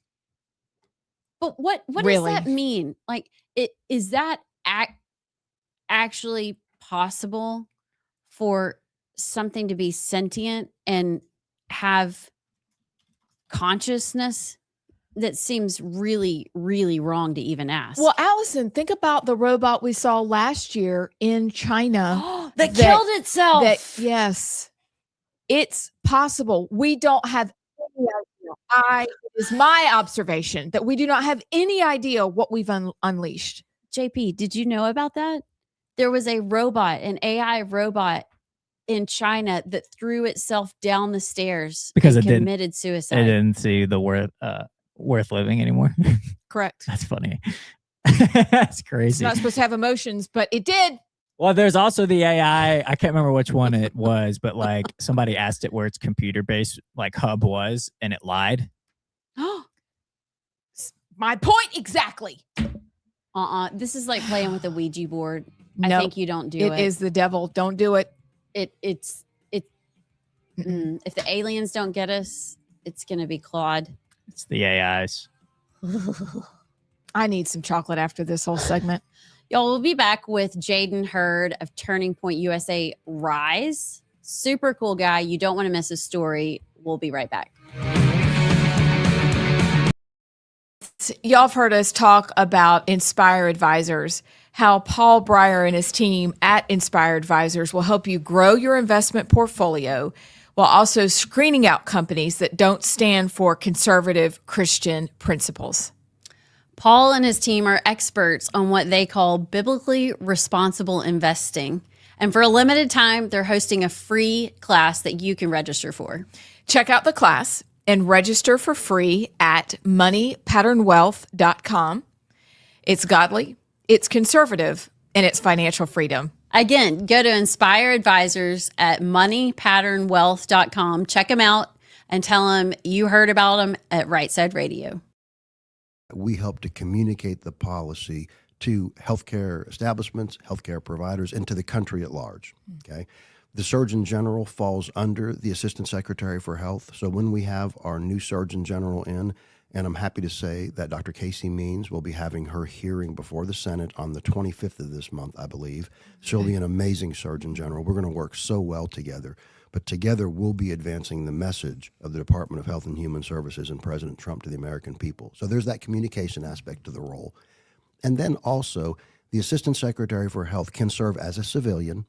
But what Really? does that mean? Like, is that actually possible for something to be sentient and have consciousness? That seems really, really wrong to even ask. Well, Allison, think about the robot we saw last year in China that killed itself. Yes, it's possible. We don't have any idea. It is my observation that we do not have any idea what we've unleashed. JP, did you know about that? There was a robot, an AI robot in China that threw itself down the stairs because and it committed suicide. It didn't see the worth living anymore. Correct. That's funny. That's It's crazy. not supposed to have emotions, but it did. Well, there's also the AI. I can't remember which one it was, but like somebody asked it where its computer based like hub was, and it lied. My point exactly. This is like playing with a Ouija board. I Nope. think you don't do it. It is the devil. Don't do it. If the aliens don't get us, it's gonna be Claude. It's the AIs. I need some chocolate after this whole segment. Y'all, we'll be back with Jaden Hurd of Turning Point USA Rise. Super cool guy. You don't want to miss his story. We'll be right back. Y'all have heard us talk about Inspire Advisors, how Paul Breyer and his team at Inspire Advisors will help you grow your investment portfolio while also screening out companies that don't stand for conservative Christian principles. Paul and his team are experts on what they call biblically responsible investing. And for a limited time, they're hosting a free class that you can register for. Check out the class and register for free at moneypatternwealth.com. It's godly, it's conservative, and it's financial freedom. Again, go to Inspire Advisors at moneypatternwealth.com. Check them out and tell them you heard about them at Rightside Radio. We help to communicate the policy to healthcare establishments, healthcare providers, and to the country at large. Okay, the Surgeon General falls under the Assistant Secretary for Health. So when we have our new Surgeon General in, and I'm happy to say that Dr. Casey Means will be having her hearing before the Senate on the 25th of this month, I believe. She'll be an amazing Surgeon General. We're going to work so well together. But together, we'll be advancing the message of the Department of Health and Human Services and President Trump to the American people. So there's that communication aspect to the role. And then also, the Assistant Secretary for Health can serve as a civilian,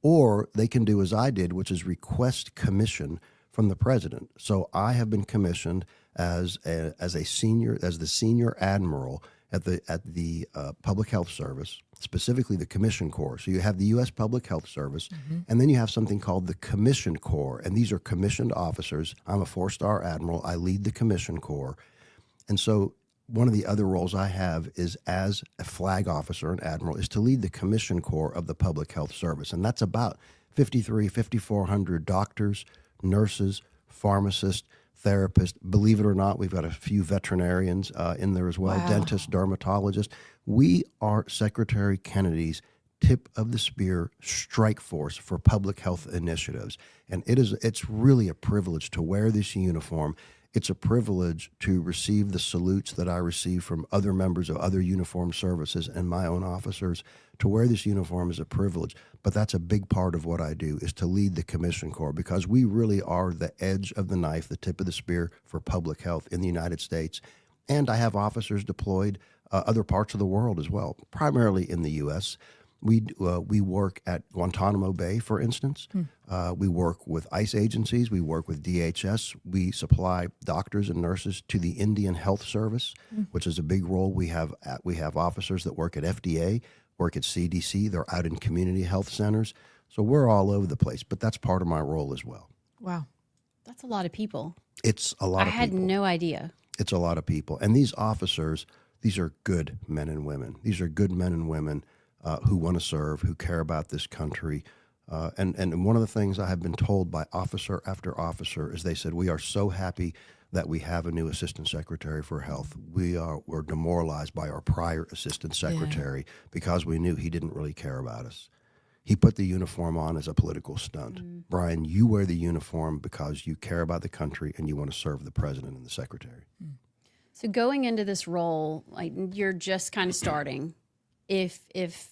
or they can do as I did, which is request commission from the president. So I have been commissioned as the senior admiral at the Public Health Service, specifically the Commission Corps. So you have the U.S. Public Health Service, and then you have something called the Commission Corps, and these are commissioned officers. I'm a 4-star admiral. I lead the Commission Corps. And so one of the other roles I have is as a flag officer, an admiral, is to lead the Commission Corps of the Public Health Service. And that's about 5,400 doctors, nurses, pharmacists, therapists. Believe it or not, we've got a few veterinarians in there as well, dentists, dermatologists. We are Secretary Kennedy's tip of the spear strike force for public health initiatives. And it's really a privilege to wear this uniform. It's a privilege to receive the salutes that I receive from other members of other uniformed services and my own officers. To wear this uniform is a privilege, but that's a big part of what I do, is to lead the Commission Corps, because we really are the edge of the knife, the tip of the spear for public health in the United States. And I have officers deployed other parts of the world as well, primarily in the U.S. We work at Guantanamo Bay, for instance. We work with ICE agencies. We work with DHS. We supply doctors and nurses to the Indian Health Service, which is a big role. We have officers that work at FDA, work at CDC. They're out in community health centers. So we're all over the place, but that's part of my role as well. Wow. That's a lot of people. It's a lot of people. I had no idea. It's a lot of people. And these officers, these are good men and women. These are good men and women who want to serve, who care about this country. And one of the things I have been told by officer after officer is they said, we are so happy that we have a new Assistant Secretary for Health. We're demoralized by our prior Assistant Secretary because we knew he didn't really care about us. He put the uniform on as a political stunt. Brian, you wear the uniform because you care about the country and you want to serve the president and the secretary. So going into this role, like, you're just kind of starting. If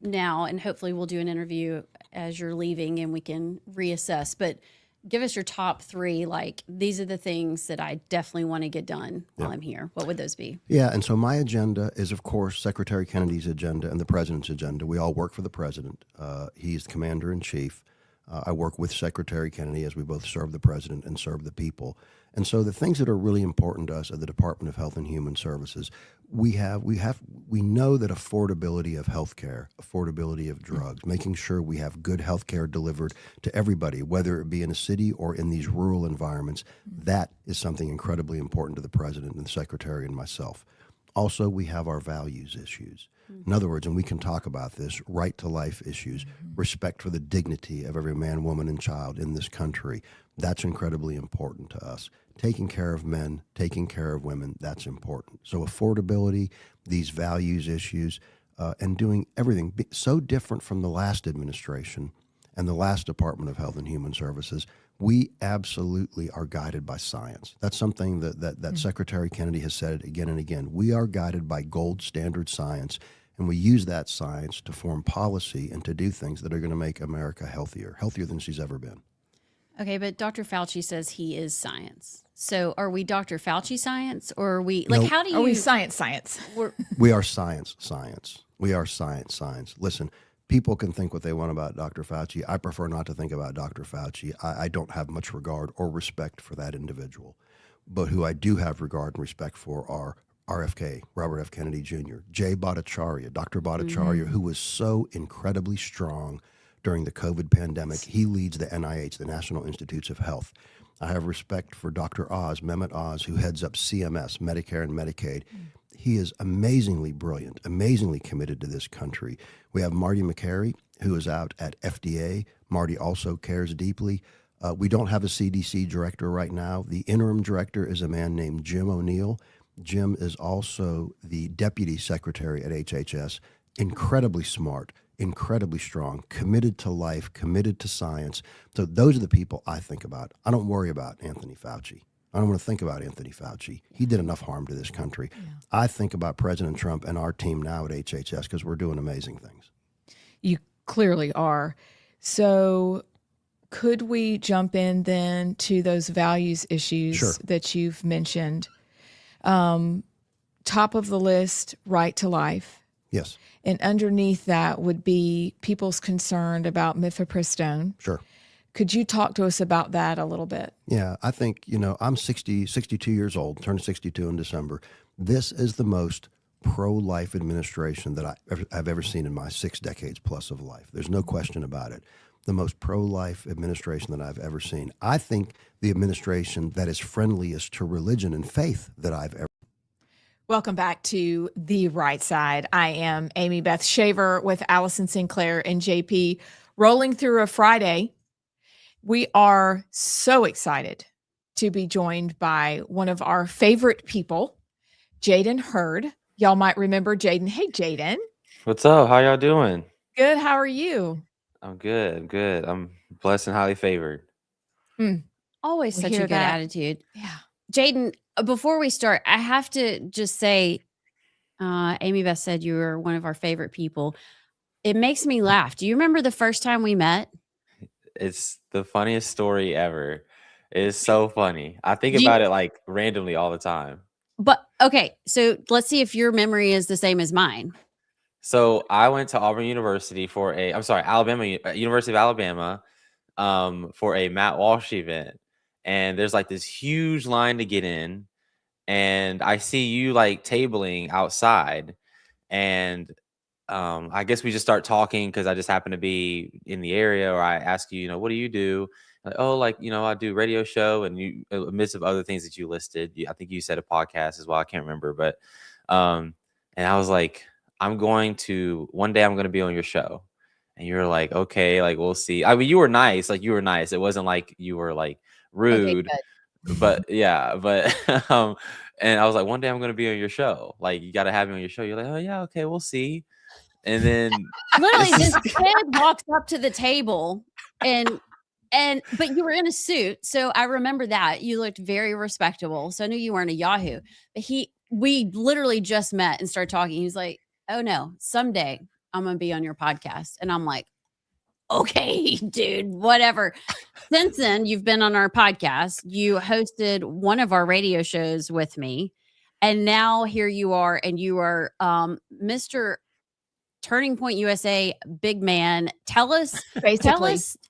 now, and hopefully we'll do an interview as you're leaving and we can reassess, but give us your top 3, like, these are the things that I definitely want to get done while I'm here. What would those be? Yeah, and so my agenda is, of course, Secretary Kennedy's agenda and the president's agenda. We all work for the president. He's the commander-in-chief. I work with Secretary Kennedy as we both serve the president and serve the people. And so the things that are really important to us at the Department of Health and Human Services, we know that affordability of health care, affordability of drugs, making sure we have good health care delivered to everybody, whether it be in a city or in these rural environments, that is something incredibly important to the president and the secretary and myself. Also, we have our values issues. In other words, and we can talk about this, right to life issues, respect for the dignity of every man, woman, and child in this country. That's incredibly important to us. Taking care of men, taking care of women, that's important. So affordability, these values issues, and doing everything so different from the last administration and the last Department of Health and Human Services. We absolutely are guided by science. That's something that Secretary Kennedy has said again and again. We are guided by gold standard science, and we use that science to form policy and to do things that are going to make America healthier than she's ever been. Okay, but Dr. Fauci says he is science. So are we Dr. Fauci science, or are we, like, Nope. how do you... Are we science? We are science. We are science. Listen, people can think what they want about Dr. Fauci. I prefer not to think about Dr. Fauci. I don't have much regard or respect for that individual. But who I do have regard and respect for are RFK, Robert F. Kennedy Jr., Jay Bhattacharya, Dr. Bhattacharya, who was so incredibly strong during the COVID pandemic. He leads the NIH, the National Institutes of Health. I have respect for Dr. Oz, Mehmet Oz, who heads up CMS, Medicare and Medicaid. He is amazingly brilliant, amazingly committed to this country. We have Marty McCary, who is out at FDA. Marty also cares deeply. We don't have a CDC director right now. The interim director is a man named Jim O'Neill. Jim is also the deputy secretary at HHS, incredibly smart, incredibly strong, committed to life, committed to science. So those are the people I think about. I don't worry about Anthony Fauci. I don't want to think about Anthony Fauci. He did enough harm to this country. Yeah. I think about President Trump and our team now at HHS because we're doing amazing things. You clearly are. So could we jump in then to those values issues that you've mentioned? Top of the list, right to life. Yes. And underneath that would be people's concern about mifepristone. Sure. Could you talk to us about that a little bit? Yeah, I think, I'm 62 years old, turned 62 in December. This is the most pro-life administration that I've ever seen in my 6 decades plus of life. There's no question about it. The most pro-life administration that I've ever seen. I think the administration that is friendliest to religion and faith that I've ever. Welcome back to The Right Side. I am Amy Beth Shaver with Allison Sinclair and JP, rolling through a Friday. We are so excited to be joined by one of our favorite people, Jaden Hurd. Y'all might remember Jaden. Hey, Jaden. What's up? How y'all doing? Good. How are you? I'm good. Good. I'm blessed and highly favored. Always We such a hear good that. attitude. Yeah. Jaden, before we start, I have to just say, Amy Beth said you were one of our favorite people. It makes me laugh. Do you remember the first time we met? It's the funniest story ever. It's so funny. I think Do you- about it like randomly all the time. But okay, so let's see if your memory is the same as mine. So I went to Auburn University University of Alabama, for a Matt Walsh event. And there's like this huge line to get in. And I see you like tabling outside. And I guess we just start talking because I just happen to be in the area, or I ask you, what do you do? Like, I do radio show, and you, amidst of other things that you listed, I think you said a podcast as well. I can't remember, but and I was like, one day I'm going to be on your show. And you were like, okay, like, we'll see. I mean, you were nice. Like, you were nice. It wasn't like you were like rude, but yeah, but, and I was like, one day I'm going to be on your show. Like, you got to have me on your show. You're like, oh yeah, okay, we'll see. And then Literally, this kid walks up to the table but you were in a suit. So I remember that you looked very respectable. So I knew you weren't a Yahoo, but we literally just met and started talking. He was like, oh no, someday I'm going to be on your podcast. And I'm like, okay, dude, whatever. Since then, you've been on our podcast. You hosted one of our radio shows with me. And now here you are, and you are Mr. Turning Point USA, big man. Tell us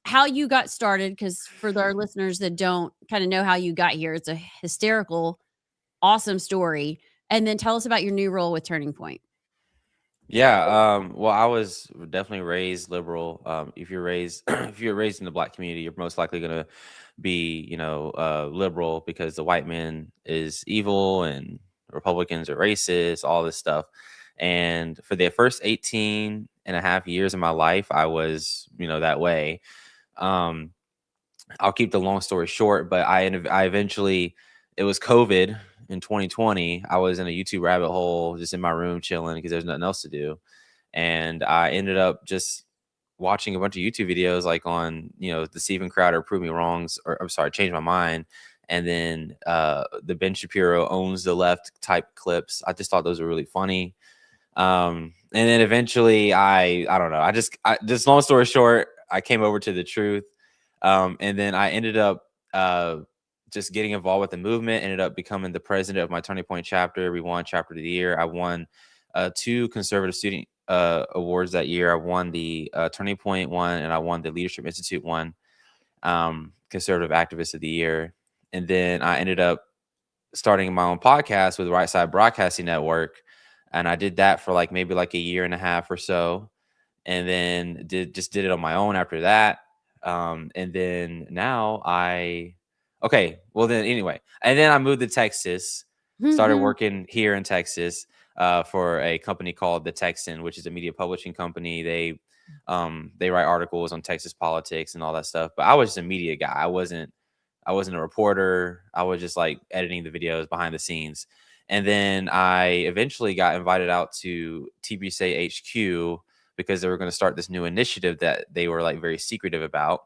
how you got started, because for our listeners that don't kind of know how you got here, it's a hysterical, awesome story. And then tell us about your new role with Turning Point. Yeah, well, I was definitely raised liberal. If you're raised in the Black community, you're most likely gonna be, liberal, because the white man is evil and Republicans are racist, all this stuff. And for the first 18 and a half years of my life, I was, that way. I'll keep the long story short, but I eventually, it was COVID in 2020. I was in a YouTube rabbit hole, just in my room chilling because there's nothing else to do. And I ended up just watching a bunch of YouTube videos, like on, the Steven Crowder Prove Me Wrongs, or I'm sorry, Change My Mind. And then the Ben Shapiro Owns the Left type clips. I just thought those were really funny. And then eventually I don't know. Just long story short, I came over to the truth. And then I ended up just getting involved with the movement, ended up becoming the president of my Turning Point chapter. We won chapter of the year. I won 2 conservative student awards that year. I won the Turning Point one, and I won the Leadership Institute one, conservative activist of the year. And then I ended up starting my own podcast with Rightside Broadcasting Network, and I did that for like maybe like a year and a half or so, and then did it on my own after that. And then now well then anyway, and then I moved to Texas, started working here in Texas for a company called The Texan, which is a media publishing company. They write articles on Texas politics and all that stuff. But I was just a media guy. I wasn't a reporter. I was just like editing the videos behind the scenes. And then I eventually got invited out to TBSA HQ because they were going to start this new initiative that they were like very secretive about.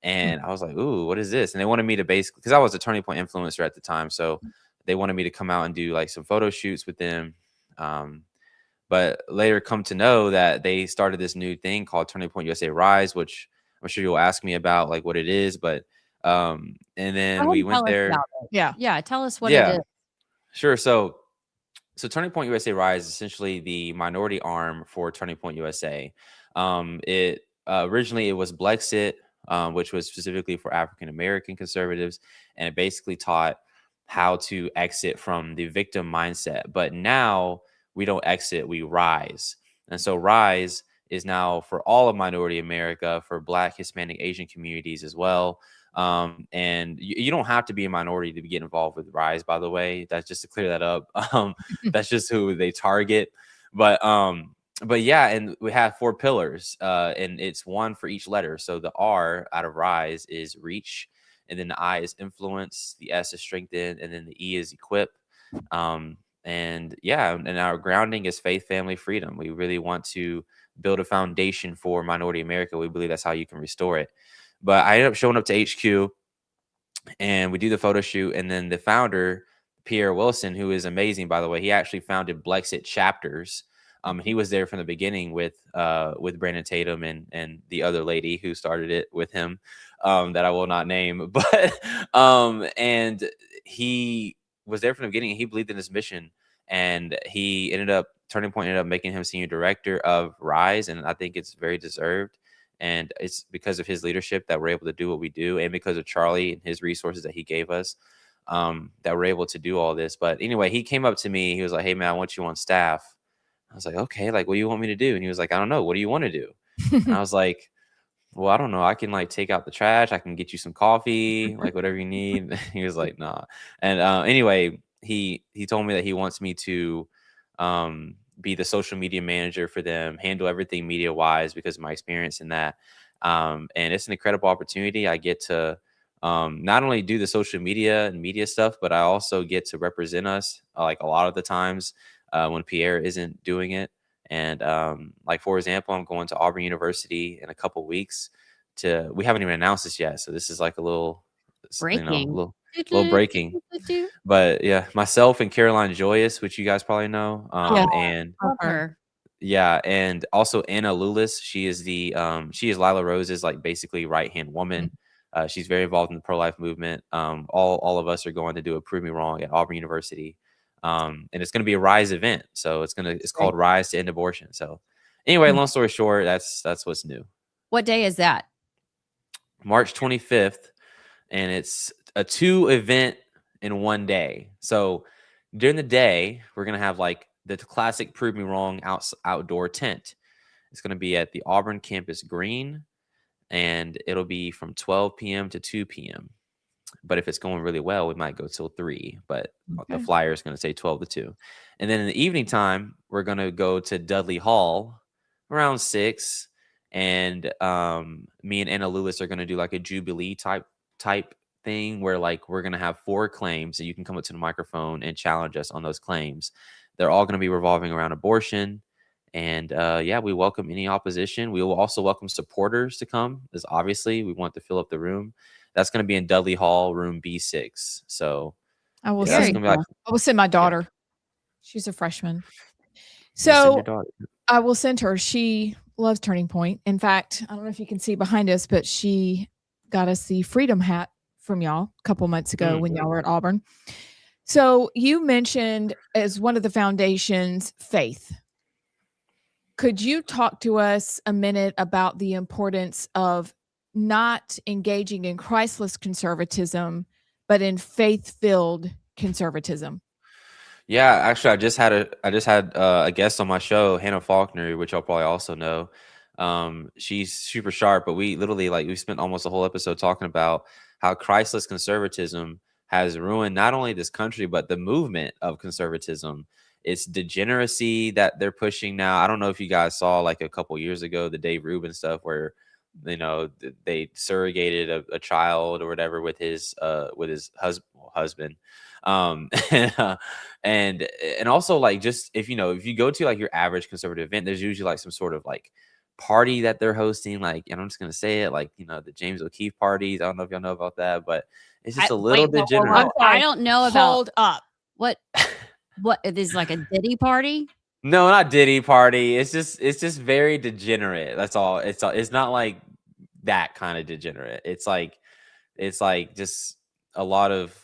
And I was like, ooh, what is this? And they wanted me to basically, because I was a Turning Point influencer at the time. So they wanted me to come out and do like some photo shoots with them. But later come to know that they started this new thing called Turning Point USA Rise, which I'm sure you'll ask me about like what it is. But and then we went there. Yeah. Tell us what it is. Sure. So Turning Point USA Rise is essentially the minority arm for Turning Point USA. It originally it was Blexit, which was specifically for African American conservatives, and it basically taught how to exit from the victim mindset. But now we don't exit, we rise. And so Rise is now for all of minority America, for Black, Hispanic, Asian communities as well. And you don't have to be a minority to get involved with Rise, by the way. That's just to clear that up. That's just who they target. But yeah, and we have 4 pillars, and it's one for each letter. So the R out of Rise is reach, and then the I is influence, the S is strengthen, and then the E is equip. And yeah, and our grounding is faith, family, freedom. We really want to build a foundation for minority America. We believe that's how you can restore it. But I ended up showing up to HQ, and we do the photo shoot. And then the founder, Pierre Wilson, who is amazing, by the way, he actually founded Blexit chapters. He was there from the beginning with Brandon Tatum and the other lady who started it with him, that I will not name. But and he was there from the beginning. He believed in his mission, and Turning Point ended up making him senior director of Rise, and I think it's very deserved. And it's because of his leadership that we're able to do what we do, and because of Charlie and his resources that he gave us, that we're able to do all this. But anyway, he came up to me. He was like, "Hey man, I want you on staff." I was like, "Okay, like what do you want me to do?" And he was like, "I don't know. What do you want to do?" And I was like, "Well, I don't know. I can like take out the trash. I can get you some coffee, like whatever you need." He was like, "Nah." And anyway, he told me that he wants me to be the social media manager for them, handle everything media wise because of my experience in that. And it's an incredible opportunity. I get to not only do the social media and media stuff, but I also get to represent us like a lot of the times when Pierre isn't doing it. And like, for example, I'm going to Auburn University in a couple weeks we haven't even announced this yet. So this is like a little breaking. Little breaking. But yeah, myself and Caroline Joyous, which you guys probably know. And her. Yeah, and also Anna Lulis. She is Lila Rose's like basically right-hand woman. She's very involved in the pro-life movement. All of us are going to do a Prove Me Wrong at Auburn University. And it's going to be a Rise event. So it's called Rise to End Abortion. So anyway, long story short, that's what's new. What day is that? March 25th. And it's a 2 event in one day. So during the day, we're going to have like the classic Prove Me Wrong outdoor tent. It's going to be at the Auburn Campus Green, and it'll be from 12 p.m. to 2 p.m. But if it's going really well, we might go till 3, but the flyer is going to say 12 to 2. And then in the evening time, we're going to go to Dudley Hall around 6. And me and Anna Lewis are going to do like a Jubilee type thing where like we're going to have 4 claims and you can come up to the microphone and challenge us on those claims. They're all going to be revolving around abortion. And yeah, we welcome any opposition. We will also welcome supporters to come, as obviously we want to fill up the room. That's going to be in Dudley Hall, room B6. So I will send my daughter. Yeah. She's a freshman. So I will send her. She loves Turning Point. In fact, I don't know if you can see behind us, but she got us the Freedom hat from y'all a couple months ago when y'all were at Auburn. So you mentioned as one of the foundations, faith. Could you talk to us a minute about the importance of not engaging in Christless conservatism, but in faith-filled conservatism? Yeah, actually, I just had a guest on my show, Hannah Faulkner, which y'all probably also know. She's super sharp, but we literally we spent almost a whole episode talking about how Christless conservatism has ruined not only this country but the movement of conservatism. It's degeneracy that they're pushing now. I don't know if you guys saw like a couple years ago the Dave Rubin stuff where they surrogated a child or whatever with his husband. And also like just if you go to like your average conservative event, there's usually like some sort of like party that they're hosting, like, and I'm just gonna say it, like, the James O'Keefe parties. I don't know if y'all know about that, but it's just a little degenerate. I don't know about. Hold up. What this is like a Diddy party? No, not Diddy party. It's just very degenerate. That's all. It's not like that kind of degenerate. It's like just a lot of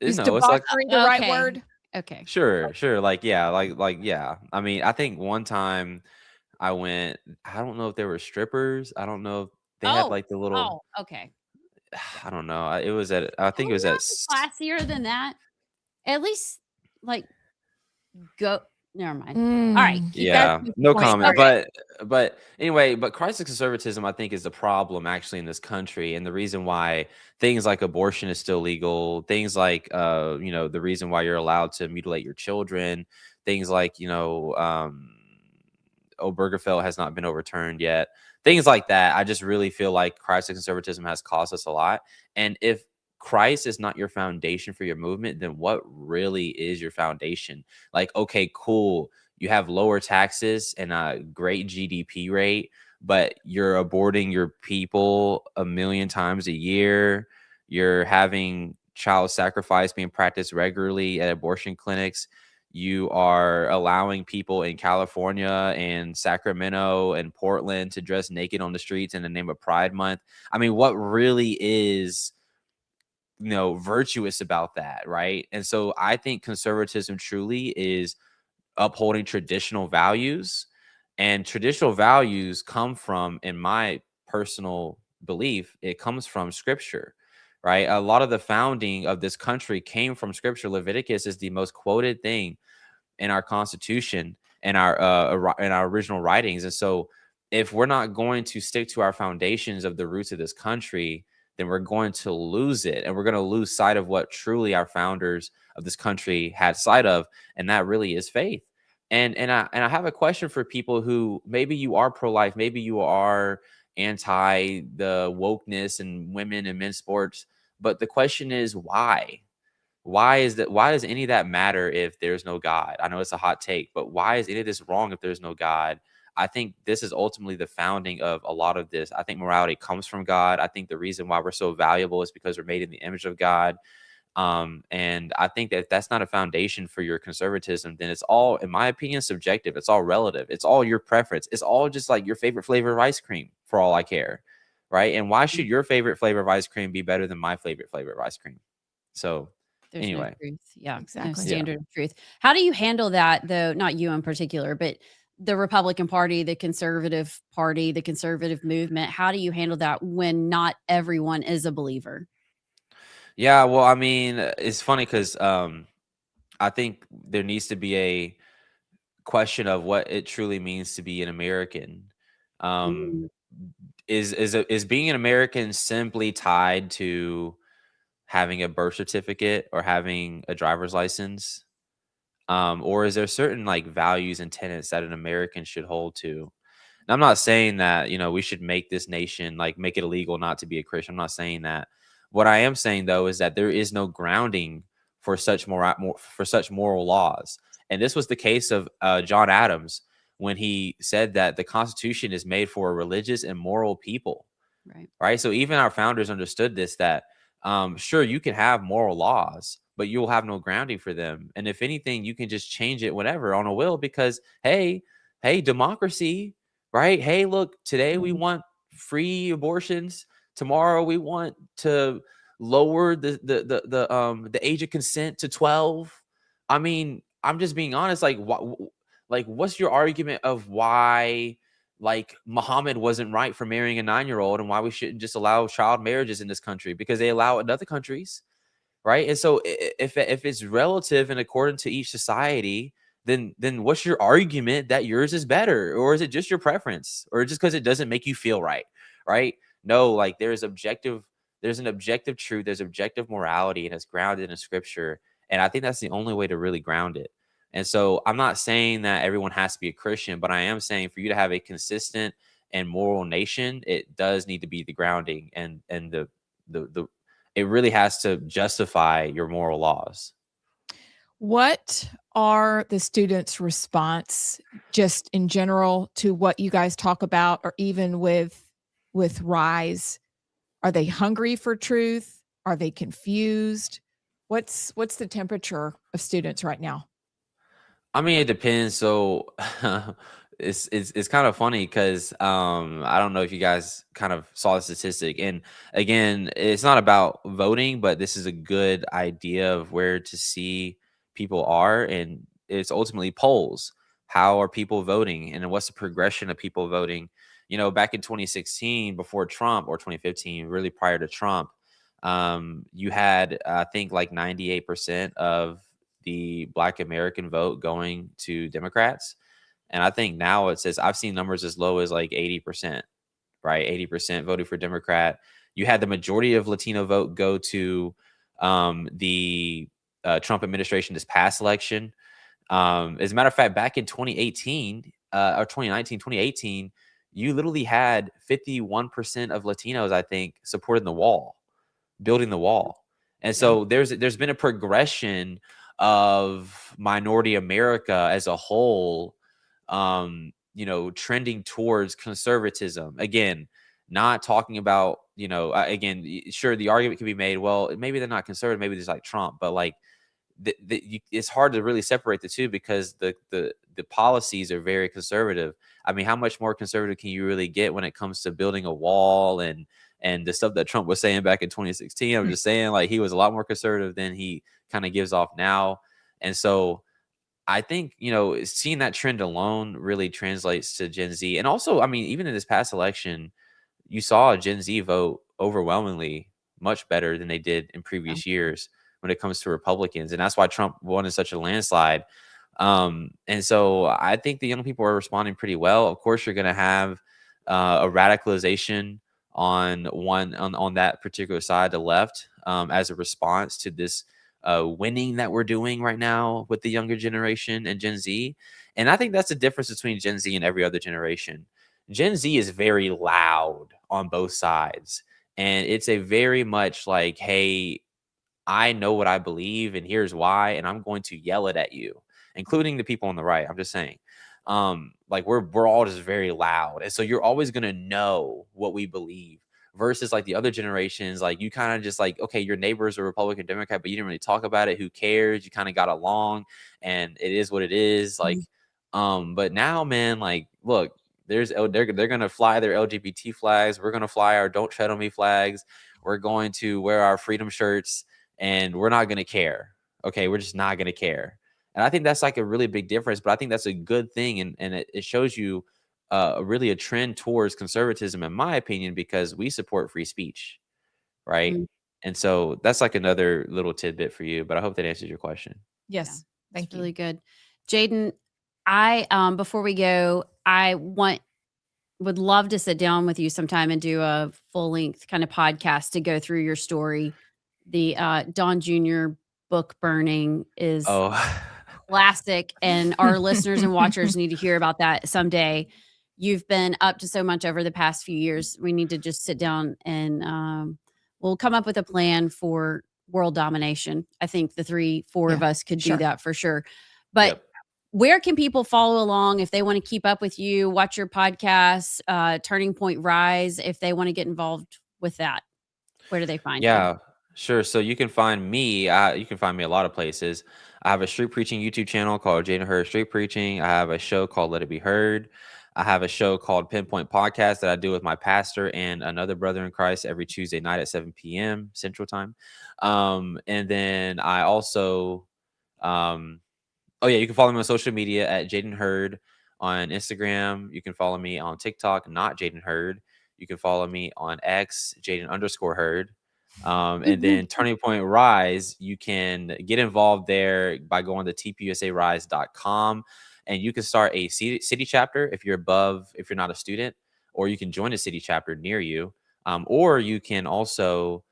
Is it's like debauchery the right word? Okay. sure. Like yeah. I mean, I think one time I went, I don't know if there were strippers. I don't know if they had like the little okay. I don't know. It was at I think it was at Classier than that. At least like go. Never mind. Mm. All right. Yeah, no point. comment. Okay. But anyway, but Christ's conservatism, I think, is the problem actually in this country, and the reason why things like abortion is still legal, things like the reason why you're allowed to mutilate your children, things like Obergefell has not been overturned yet, things like that. I just really feel like Christ's conservatism has cost us a lot, and if Christ is not your foundation for your movement, then what really is your foundation? Like, okay, cool. You have lower taxes and a great GDP rate, but you're aborting your people 1 million times a year. You're having child sacrifice being practiced regularly at abortion clinics. You are allowing people in California and Sacramento and Portland to dress naked on the streets in the name of Pride Month. I mean, what really is virtuous about that, right? And so I think conservatism truly is upholding traditional values, and traditional values come from, in my personal belief, it comes from scripture, right? A lot of the founding of this country came from scripture. Leviticus is the most quoted thing in our Constitution and our original writings. And so if we're not going to stick to our foundations of the roots of this country, then we're going to lose it, and we're going to lose sight of what truly our founders of this country had sight of, and that really is faith. And I have a question for people who maybe you are pro-life, maybe you are anti the wokeness and women and men's sports, but the question is why? Why does any of that matter if there's no God? I know it's a hot take, but why is any of this wrong if there's no God? I think this is ultimately the founding of a lot of this. I think morality comes from God. I think the reason why we're so valuable is because we're made in the image of God. And I think that if that's not a foundation for your conservatism, then it's all, in my opinion, subjective. It's all relative. It's all your preference. It's all just like your favorite flavor of ice cream, for all I care, right? And why should your favorite flavor of ice cream be better than my favorite flavor of ice cream? So There's anyway, no truth. Yeah, exactly. No standard of truth. How do you handle that, though? Not you in particular, but the Republican Party, the Conservative Party, the conservative movement. How do you handle that when not everyone is a believer? yeah, well, I mean, it's funny because I think there needs to be a question of what it truly means to be an American. Is being an American simply tied to having a birth certificate or having a driver's license? Or is there certain like values and tenets that an American should hold to? And I'm not saying that, we should make this nation, like make it illegal not to be a Christian. I'm not saying that. What I am saying though, is that there is no grounding for such moral laws. And this was the case of John Adams when he said that the Constitution is made for a religious and moral people. Right. So even our founders understood this, that sure, you can have moral laws, but you'll have no grounding for them. And if anything, you can just change it whenever on a will, because hey, democracy, right? Hey, look, today we want free abortions. Tomorrow we want to lower the age of consent to 12. I mean, I'm just being honest. Like, what's your argument of why, like, Muhammad wasn't right for marrying a 9-year-old, and why we shouldn't just allow child marriages in this country? Because they allow it in other countries, right? And so if it's relative and according to each society, then what's your argument that yours is better? Or is it just your preference? Or just because it doesn't make you feel right? Right? No, like there's an objective truth, there's objective morality, and it's grounded in scripture. And I think that's the only way to really ground it. And so I'm not saying that everyone has to be a Christian, but I am saying for you to have a consistent and moral nation, it does need to be the grounding and the it really has to justify your moral laws. What are the students' response just in general to what you guys talk about, or even with Rise? Are they hungry for truth? Are they confused? What's the temperature of students right now? I mean, it depends. So it's kind of funny because I don't know if you guys kind of saw the statistic. And again, it's not about voting, but this is a good idea of where to see people are, and it's ultimately polls. How are people voting, and what's the progression of people voting? You know, back in 2016, before Trump, or 2015, really prior to Trump, you had I think like 98% of the Black American vote going to Democrats. And I think now it says I've seen numbers as low as like 80%, right? 80% voted for Democrat. You had the majority of Latino vote go to the Trump administration this past election. As a matter of fact, back in 2018 or 2019, 2018, you literally had 51% of Latinos, I think, supporting the wall, building the wall. And so there's been a progression of minority America as a whole, trending towards conservatism. Again, not talking about, sure, the argument can be made, well, maybe they're not conservative, maybe there's like Trump, but like it's hard to really separate the two because the policies are very conservative. I mean, how much more conservative can you really get when it comes to building a wall and the stuff that Trump was saying back in 2016? I'm just saying, like, he was a lot more conservative than he kind of gives off now. And so I think, seeing that trend alone really translates to Gen Z. And also, I mean, even in this past election, you saw Gen Z vote overwhelmingly much better than they did in previous years when it comes to Republicans. And that's why Trump won in such a landslide. And so I think the young people are responding pretty well. Of course, you're going to have a radicalization on that particular side, the left, as a response to this winning that we're doing right now with the younger generation and Gen Z. And I think that's the difference between Gen Z and every other generation. Gen Z is very loud on both sides. And it's a very much like, hey, I know what I believe and here's why, and I'm going to yell it at you, including the people on the right. I'm just saying. Like we're all just very loud. And so you're always gonna know what we believe versus like the other generations, like you kind of just like, okay, your neighbors are Republican, Democrat, but you didn't really talk about it. Who cares? You kind of got along and it is what it is. Like, but now, man, like, look, they're gonna fly their LGBT flags. We're gonna fly our Don't Tread on Me flags. We're going to wear our freedom shirts and we're not gonna care. Okay, we're just not gonna care. And I think that's like a really big difference, but I think that's a good thing. And it shows you really a trend towards conservatism, in my opinion, because we support free speech. Right. And so that's like another little tidbit for you, but I hope that answers your question. Yes. Thank you. Really good. Jaden, before we go, I would love to sit down with you sometime and do a full length kind of podcast to go through your story. The Don Jr. book burning is classic, and our listeners and watchers need to hear about that someday. You've been up to so much over the past few years. We need to just sit down and we'll come up with a plan for world domination. I think the 3-4 of us could do that for sure. But where can people follow along if they want to keep up with you, watch your podcast, Turning Point Rise, if they want to get involved with that? Where do they find you? Sure. So you can find me. You can find me a lot of places. I have a street preaching YouTube channel called Jaden Hurd Street Preaching. I have a show called Let It Be Heard. I have a show called Pinpoint Podcast that I do with my pastor and another brother in Christ every Tuesday night at 7 p.m. Central Time. And then I also, you can follow me on social media at Jaden Hurd on Instagram. You can follow me on TikTok, not Jaden Hurd. You can follow me on X, Jaden_Hurd. And then Turning Point Rise, you can get involved there by going to tpusarise.com, and you can start a city chapter if you're not a student, or you can join a city chapter near you, or you can also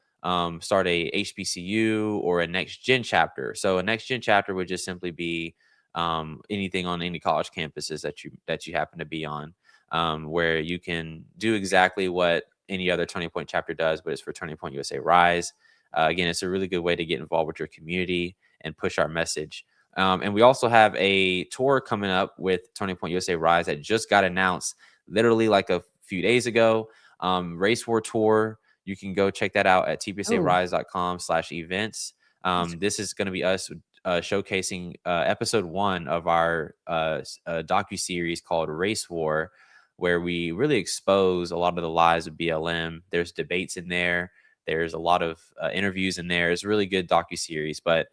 start a HBCU or a next gen chapter. So a next gen chapter would just simply be anything on any college campuses that you happen to be on, where you can do exactly what any other Turning Point chapter does, but it's for Turning Point USA Rise. Again, it's a really good way to get involved with your community and push our message. And we also have a tour coming up with Turning Point USA Rise that just got announced literally like a few days ago. Race War Tour. You can go check that out at tpsarise.com/events. This is going to be us showcasing episode 1 of our docuseries called Race War, where we really expose a lot of the lies of BLM. There's debates in there. There's a lot of interviews in there. It's a really good docuseries, but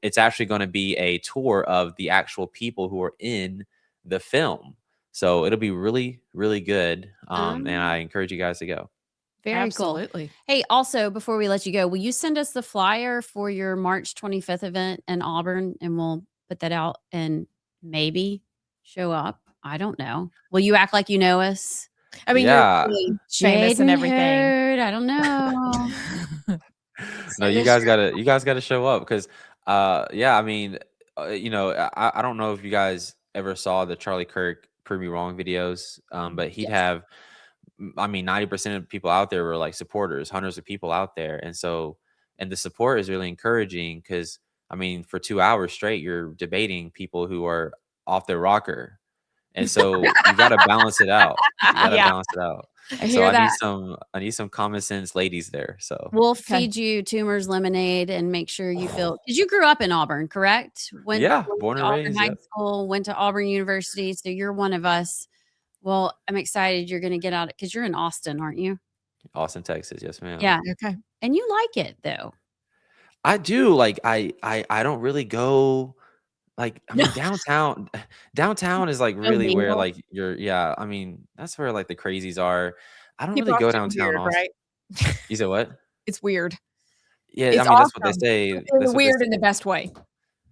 it's actually going to be a tour of the actual people who are in the film. So it'll be really, really good. And I encourage you guys to go. Very Absolutely. cool. Hey, also, before we let you go, will you send us the flyer for your March 25th event in Auburn, and we'll put that out and maybe show up? I don't know. Will you act like you know us? I mean, Yeah. you're really famous and everything. I don't know. No, you guys gotta show up because I mean, I don't know if you guys ever saw the Charlie Kirk Prove Me Wrong videos, but he'd have, I mean, 90% of people out there were like supporters, hundreds of people out there, and the support is really encouraging because, I mean, for 2 hours straight you're debating people who are off their rocker, and so you gotta balance it out. Balance it out. I hear that. I need some common sense ladies there. So We'll feed you Tumors lemonade and make sure you feel, because you grew up in Auburn, correct? Born to and Auburn raised. High School, went to Auburn University, so you're one of us. Well, I'm excited you're going to get out because you're in Austin, aren't you? Austin, Texas. Yes, ma'am. Yeah. Okay. And you like it though. I do. Like I don't really go. Like, I mean, downtown is like really where mingle. like I mean, that's where like the crazies are. I don't People really go Austin downtown. weird, Austin. right? You said what? It's weird. Yeah, It's I mean, that's what they awesome. say. It's That's what they weird say. in the best way.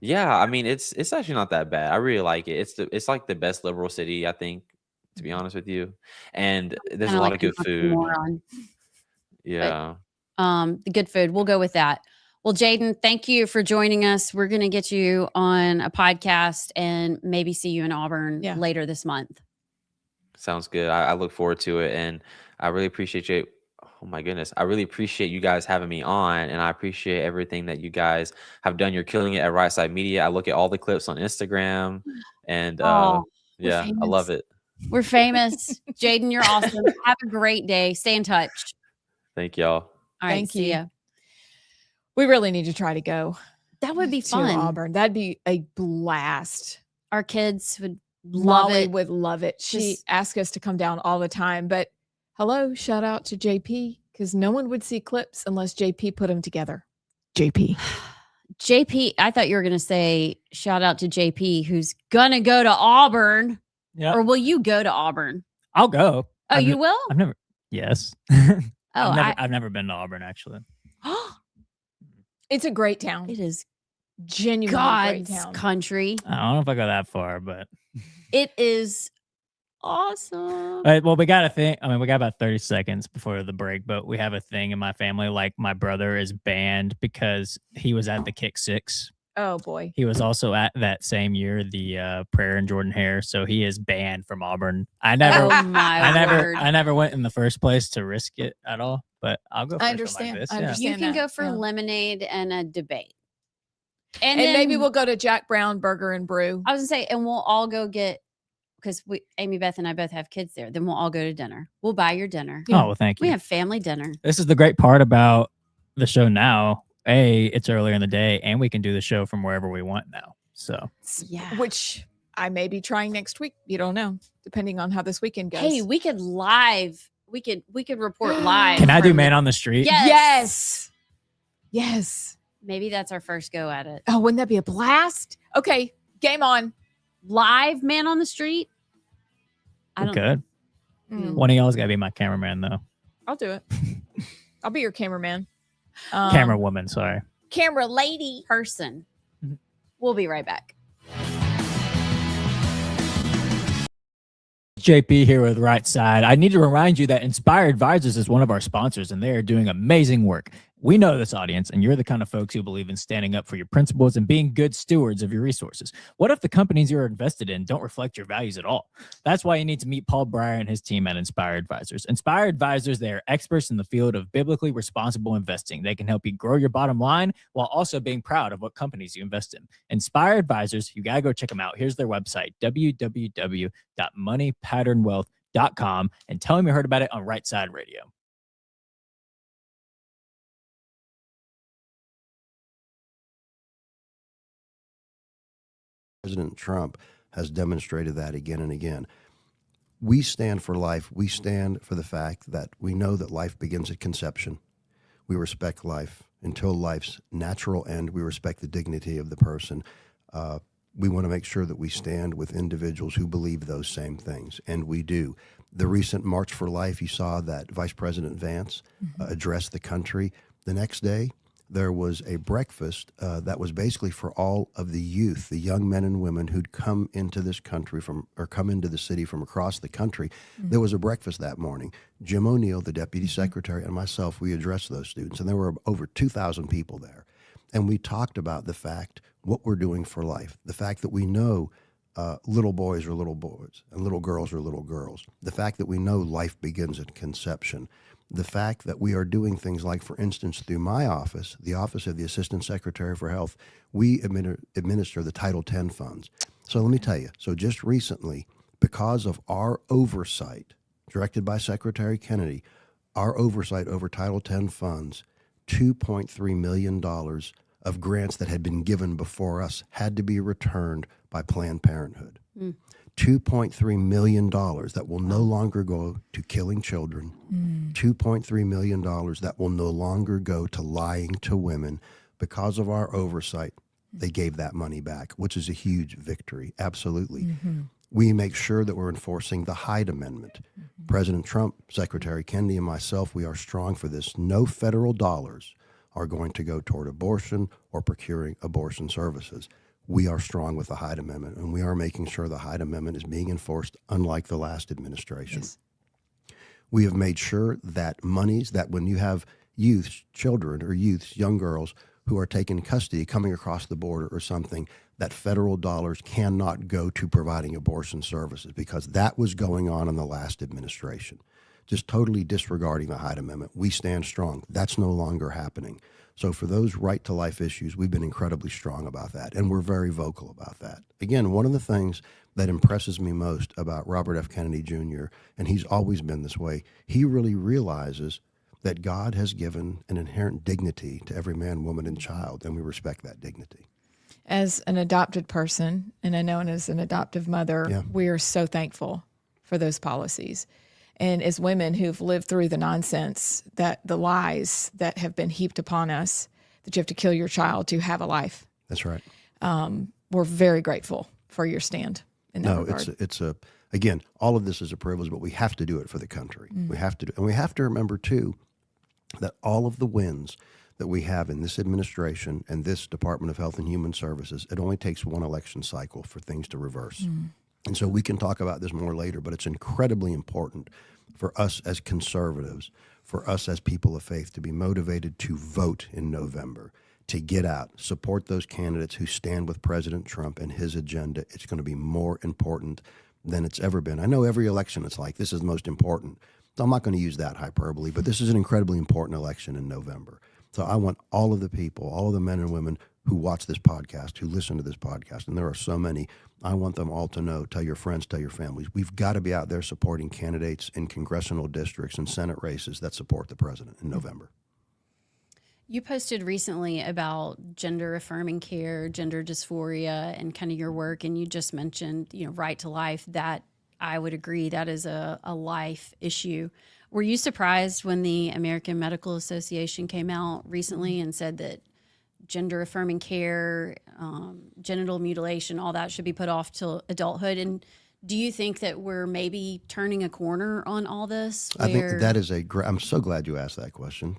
Yeah, I mean, it's actually not that bad. I really like it. It's like the best liberal city, I think, to be honest with you. And there's a Kinda lot like of good an food. oxymoron. Yeah. The good food. We'll go with that. Well, Jaden, thank you for joining us. We're going to get you on a podcast and maybe see you in Auburn later this month. Sounds good. I look forward to it, and I really appreciate you. Oh my goodness, I really appreciate you guys having me on, and I appreciate everything that you guys have done. You're killing it at Rightside Media. I look at all the clips on Instagram, and I love it. We're famous. Jaden, you're awesome. Have a great day. Stay in touch. Thank y'all. All right, Thank see you. ya. We really need to try to go. That would be to fun. Auburn. That'd be a blast. Our kids would love Molly it. would love it. She Just- asks us to come down all the time. But hello, shout out to JP, because no one would see clips unless JP put them together. JP. JP, I thought you were going to say shout out to JP, who's going to go to Auburn. Yeah. Or will you go to Auburn? I'll go. Oh, you will? I've never. Yes. Oh, I've never been to Auburn actually. It's a great town. It is Genuinely great God's town. country. I don't know if I go that far, but It is awesome. well, we got a thing. I mean, we got about 30 seconds before the break, but we have a thing in my family. Like my brother is banned because he was at the Kick Six. Oh boy. He was also at that same year the Prayer and Jordan Hare, so he is banned from Auburn. I never went in the first place to risk it at all, but I'll go. For I something understand. Like this. I yeah. understand. You can that. go for Yeah. lemonade and a debate. And then, maybe we'll go to Jack Brown Burger and Brew. I was gonna say, and we'll all go get, because Amy Beth and I both have kids there. Then we'll all go to dinner. We'll buy your dinner. Oh, well, thank you. We have family dinner. This is the great part about the show now. It's earlier in the day, and we can do the show from wherever we want now. So Yeah. Which I may be trying next week. You don't know, depending on how this weekend goes. Hey, we could live. We could report live. can I do from- Man on the Street? Yes. Yes. Maybe that's our first go at it. Oh, wouldn't that be a blast? Okay, game on. Live Man on the Street. I don't. Good. Mm, One of y'all's got to be my cameraman, though. I'll do it. I'll be your cameraman. Camera woman, sorry. Camera lady. Person. We'll be right back. JP here with Rightside. I need to remind you that Inspire Advisors is one of our sponsors, and they are doing amazing work. We know this audience, and you're the kind of folks who believe in standing up for your principles and being good stewards of your resources. What if the companies you're invested in don't reflect your values at all? That's why you need to meet Paul Breyer and his team at Inspire Advisors. Inspire Advisors, they are experts in the field of biblically responsible investing. They can help you grow your bottom line while also being proud of what companies you invest in. Inspire Advisors, you got to go check them out. Here's their website, www.moneypatternwealth.com, and tell them you heard about it on Rightside Radio. President Trump has demonstrated that again and again. We stand for life. We stand for the fact that we know that life begins at conception. We respect life until life's natural end. We respect the dignity of the person. We want to make sure that we stand with individuals who believe those same things, and we do. The recent March for Life, you saw that Vice President Vance address the country. The next day, there was a breakfast that was basically for all of the youth, the young men and women who'd come into this country come into the city from across the country. There was a breakfast that morning. Jim O'Neill, the deputy secretary, and myself, we addressed those students, and there were over 2,000 people there. And we talked about the fact, what we're doing for life, the fact that we know little boys are little boys and little girls are little girls, the fact that we know life begins at conception, the fact that we are doing things like, for instance, through my office, the Office of the Assistant Secretary for Health, we administer the Title X funds. So let me tell you, so just recently, because of our oversight, directed by Secretary Kennedy, our oversight over Title X funds, $2.3 million of grants that had been given before us had to be returned by Planned Parenthood. $2.3 million that will no longer go to killing children, $2.3 million that will no longer go to lying to women. Because of our oversight, they gave that money back, which is a huge victory, absolutely. We make sure that we're enforcing the Hyde Amendment. President Trump, Secretary Kennedy, and myself, we are strong for this. No federal dollars are going to go toward abortion or procuring abortion services. We are strong with the Hyde Amendment, and we are making sure the Hyde Amendment is being enforced, unlike the last administration. Yes. We have made sure that monies that when you have youths, children or youths, young girls who are taken in custody coming across the border or something, that federal dollars cannot go to providing abortion services, because that was going on in the last administration. Just totally disregarding the Hyde Amendment. We stand strong. That's no longer happening. So for those right-to-life issues, we've been incredibly strong about that, and we're very vocal about that. Again, one of the things that impresses me most about Robert F. Kennedy Jr., and he's always been this way, he really realizes that God has given an inherent dignity to every man, woman, and child, and we respect that dignity. As an adopted person, and I know as an adoptive mother, we are so thankful for those policies. And as women who've lived through the nonsense, that the lies that have been heaped upon us, that you have to kill your child to have a life. That's right. We're very grateful for your stand in that regard. It's again, all of this is a privilege, but we have to do it for the country. We have to and we have to remember too that all of the wins that we have in this administration and this Department of Health and Human Services, it only takes one election cycle for things to reverse. And so we can talk about this more later, but it's incredibly important for us as conservatives, for us as people of faith, to be motivated to vote in November, to get out, support those candidates who stand with President Trump and his agenda. It's going to be more important than it's ever been. I know every election it's like, this is the most important. So I'm not going to use that hyperbole, but this is an incredibly important election in November. So I want all of the people, all of the men and women who watch this podcast, who listen to this podcast, and there are so many, I want them all to know, tell your friends, tell your families, we've got to be out there supporting candidates in congressional districts and Senate races that support the president in November. You posted recently about gender affirming care, gender dysphoria, and kind of your work, and you just mentioned, right to life. That I would agree, that is a life issue. Were you surprised when the American Medical Association came out recently and said that gender affirming care, genital mutilation, all that should be put off till adulthood? And Do you think that we're maybe turning a corner on all this? I think that is I'm so glad you asked that question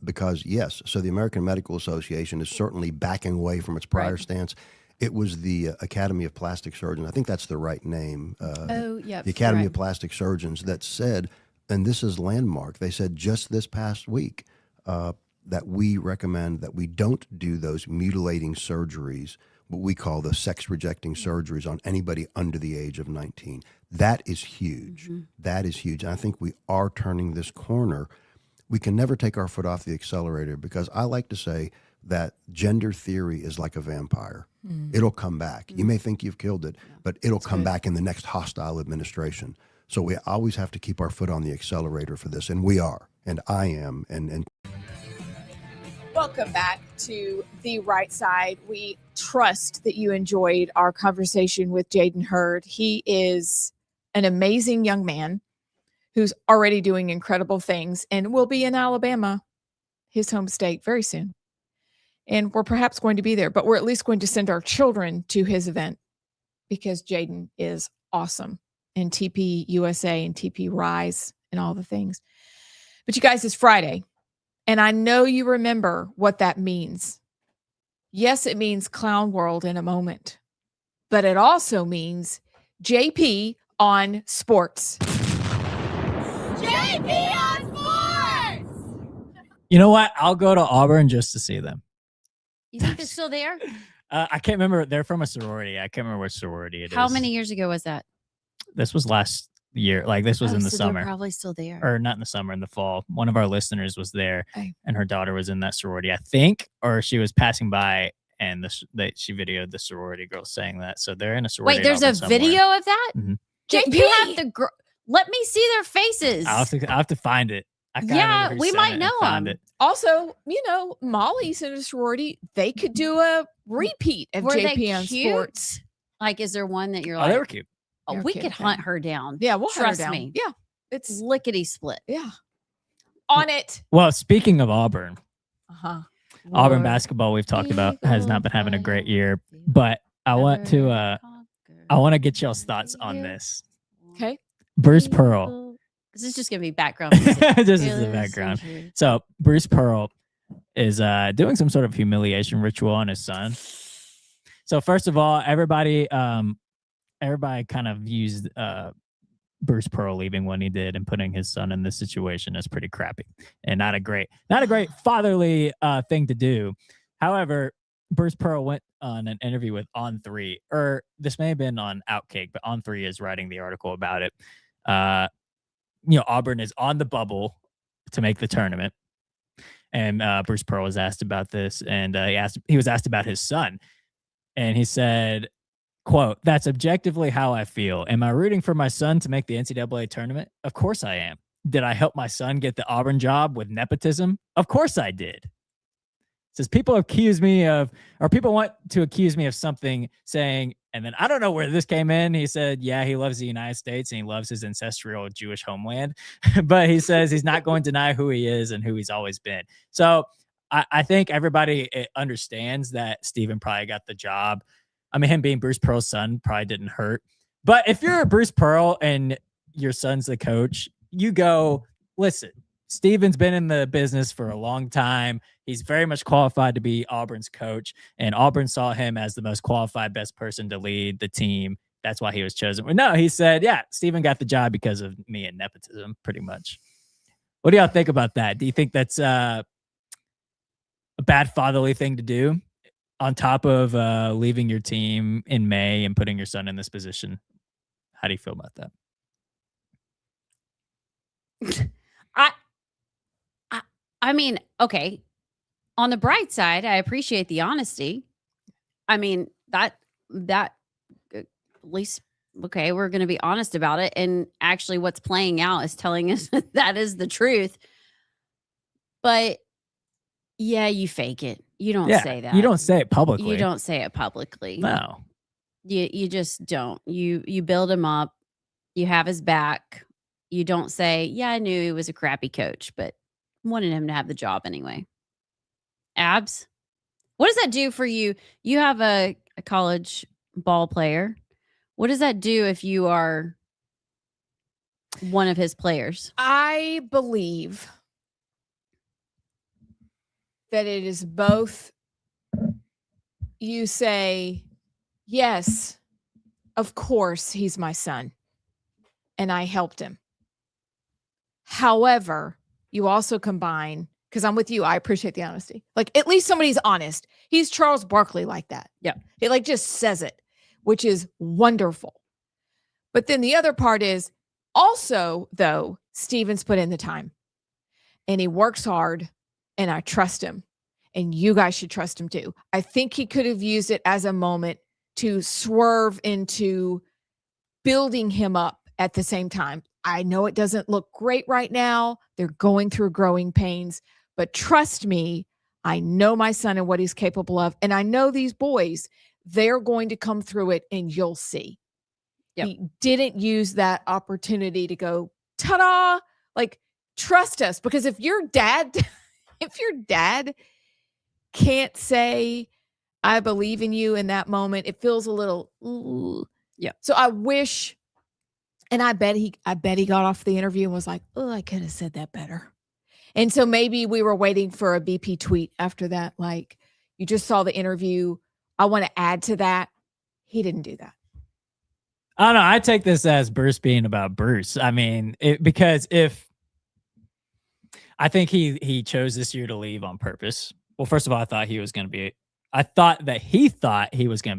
because, yes, so the American Medical Association is certainly backing away from its prior stance. It was the Academy of Plastic Surgeons. I think that's the right name. The Academy of Plastic Surgeons that said, and this is landmark, they said just this past week that we recommend that we don't do those mutilating surgeries, what we call the sex-rejecting surgeries on anybody under the age of 19. That is huge. That is huge. And I think we are turning this corner. We can never take our foot off the accelerator because I like to say that gender theory is like a vampire. It'll come back. You may think you've killed it, but it'll come back in the next hostile administration. So we always have to keep our foot on the accelerator for this, and we are, and I am, and Welcome back to The Right Side. We trust that you enjoyed our conversation with Jaden Hurd. He is an amazing young man who's already doing incredible things and will be in Alabama, his home state, very soon. And we're perhaps going to be there, but we're at least going to send our children to his event because Jaden is awesome in TP USA and TP Rise and all the things. But you guys, it's Friday. And I know you remember what that means. Yes, it means Clown World in a moment, but it also means JP on sports. JP on sports! You know what? I'll go to Auburn just to see them. You think they're still there? I can't remember. They're from a sorority. I can't remember what sorority it is. How many years ago was that? This was last year. Like this was in the so summer. They're probably still there. Or not in the summer, in the fall. One of our listeners was there, and her daughter was in that sorority, I think, or she was passing by, and she videoed the sorority girl saying that. So they're in a sorority. Wait, there's a video of that? JP, you have to. Let me see their faces. I'll have to find it. Yeah, we might know them. Also, you know, Molly's in a sorority. They could do a repeat of Were JP they on cute? sports. Like, is there one that you're Oh, like? they were cute. Oh, They were we cute, could okay. hunt her down. Yeah, we'll Trust hunt her down. me. Yeah, it's Lickety split. Yeah, on it. Well, speaking of Auburn, Uh-huh. Auburn basketball we've talked about has not been having a great year, but I want to get y'all's thoughts on this. Okay. Bruce Pearl. This is just gonna be background music. This is the background. So Bruce Pearl is doing some sort of humiliation ritual on his son. So first of all, everybody kind of used Bruce Pearl leaving when he did and putting his son in this situation as pretty crappy and not a great fatherly thing to do. However, Bruce Pearl went on an interview with On3, or this may have been on Outcake, but On3 is writing the article about it. Auburn is on the bubble to make the tournament. And Bruce Pearl was asked about this, and he was asked about his son. And he said, quote, "That's objectively how I feel. Am I rooting for my son to make the NCAA tournament? Of course I am. Did I help my son get the Auburn job with nepotism? Of course I did." Says people want to accuse me of something, saying, and then I don't know where this came in. He said, yeah, he loves the United States and he loves his ancestral Jewish homeland. But he says he's not going to deny who he is and who he's always been. So I think everybody understands that Stephen probably got the job. I mean, him being Bruce Pearl's son probably didn't hurt. But if you're Bruce Pearl and your son's the coach, you go, listen, Stephen's been in the business for a long time. He's very much qualified to be Auburn's coach, and Auburn saw him as the most qualified, best person to lead the team. That's why he was chosen. Well, no, he said, yeah, Stephen got the job because of me and nepotism, pretty much. What do y'all think about that? Do you think that's a bad fatherly thing to do on top of leaving your team in May and putting your son in this position? How do you feel about that? I mean, okay. On the bright side, I appreciate the honesty. I mean, that at least, okay, we're going to be honest about it. And actually what's playing out is telling us that is the truth. But yeah, you fake it. You don't say that. You don't say it publicly. You don't say it publicly. No. You just don't. You build him up. You have his back. You don't say, yeah, I knew he was a crappy coach, but wanted him to have the job anyway. Abs, what does that do for you? You have a college ball player. What does that do if you are one of his players? I believe that it is both. You say, yes, of course, he's my son, and I helped him. However, you also combine, because I'm with you, I appreciate the honesty. Like, at least somebody's honest. He's Charles Barkley like that. Yeah. He like just says it, which is wonderful. But then the other part is also, though, Steven's put in the time and he works hard and I trust him. And you guys should trust him too. I think he could have used it as a moment to swerve into building him up at the same time. I know it doesn't look great right now. They're going through growing pains, but trust me, I know my son and what he's capable of. And I know these boys, they're going to come through it and you'll see. Yep. He didn't use that opportunity to go, ta-da, like trust us. Because if your dad can't say, I believe in you in that moment, it feels a little, ooh. Yeah. So I wish, and I bet he got off the interview and was like, oh, I could have said that better. And so maybe we were waiting for a BP tweet after that. Like, you just saw the interview. I want to add to that. He didn't do that. I don't know. I take this as Bruce being about Bruce. I mean, because if I think he chose this year to leave on purpose. Well, first of all, I thought he was going to be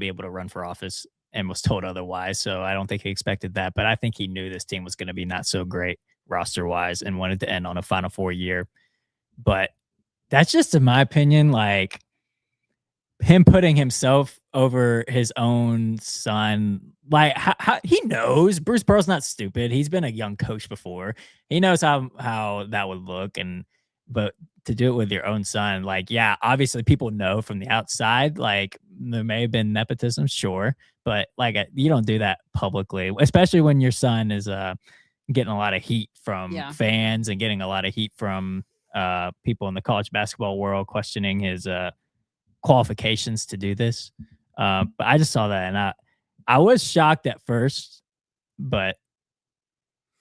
able to run for office and was told otherwise. So I don't think he expected that, but I think he knew this team was going to be not so great roster wise and wanted to end on a Final Four year. But that's just, in my opinion, like him putting himself over his own son. Like how he knows Bruce Pearl's not stupid. He's been a young coach before. He knows how that would look. But to do it with your own son, like, yeah, obviously people know from the outside, like there may have been nepotism, sure. But like, you don't do that publicly, especially when your son is getting a lot of heat from fans and getting a lot of heat from people in the college basketball world questioning his qualifications to do this. But I just saw that and I was shocked at first, but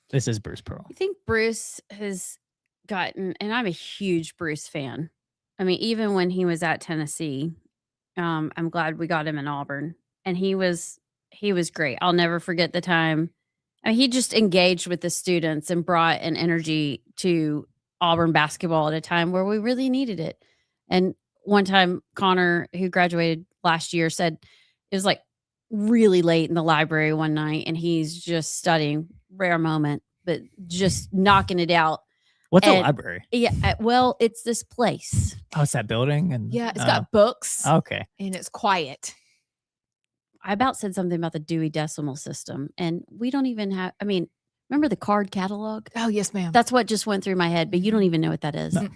this is Bruce Pearl. I think Bruce has gotten, and I'm a huge Bruce fan. I mean, even when he was at Tennessee, I'm glad we got him in Auburn, and he was great. I'll never forget the time. I mean, he just engaged with the students and brought an energy to Auburn basketball at a time where we really needed it. And one time, Connor, who graduated last year, said it was like really late in the library one night, and he's just studying, rare moment, but just knocking it out. What's a library? Yeah, well, it's this place. Oh, it's that building, and yeah, it's got books. Okay, and it's quiet. I about said something about the Dewey Decimal System, and we don't even have. I mean, remember the card catalog? Oh, yes, ma'am. That's what just went through my head, but you don't even know what that is. No.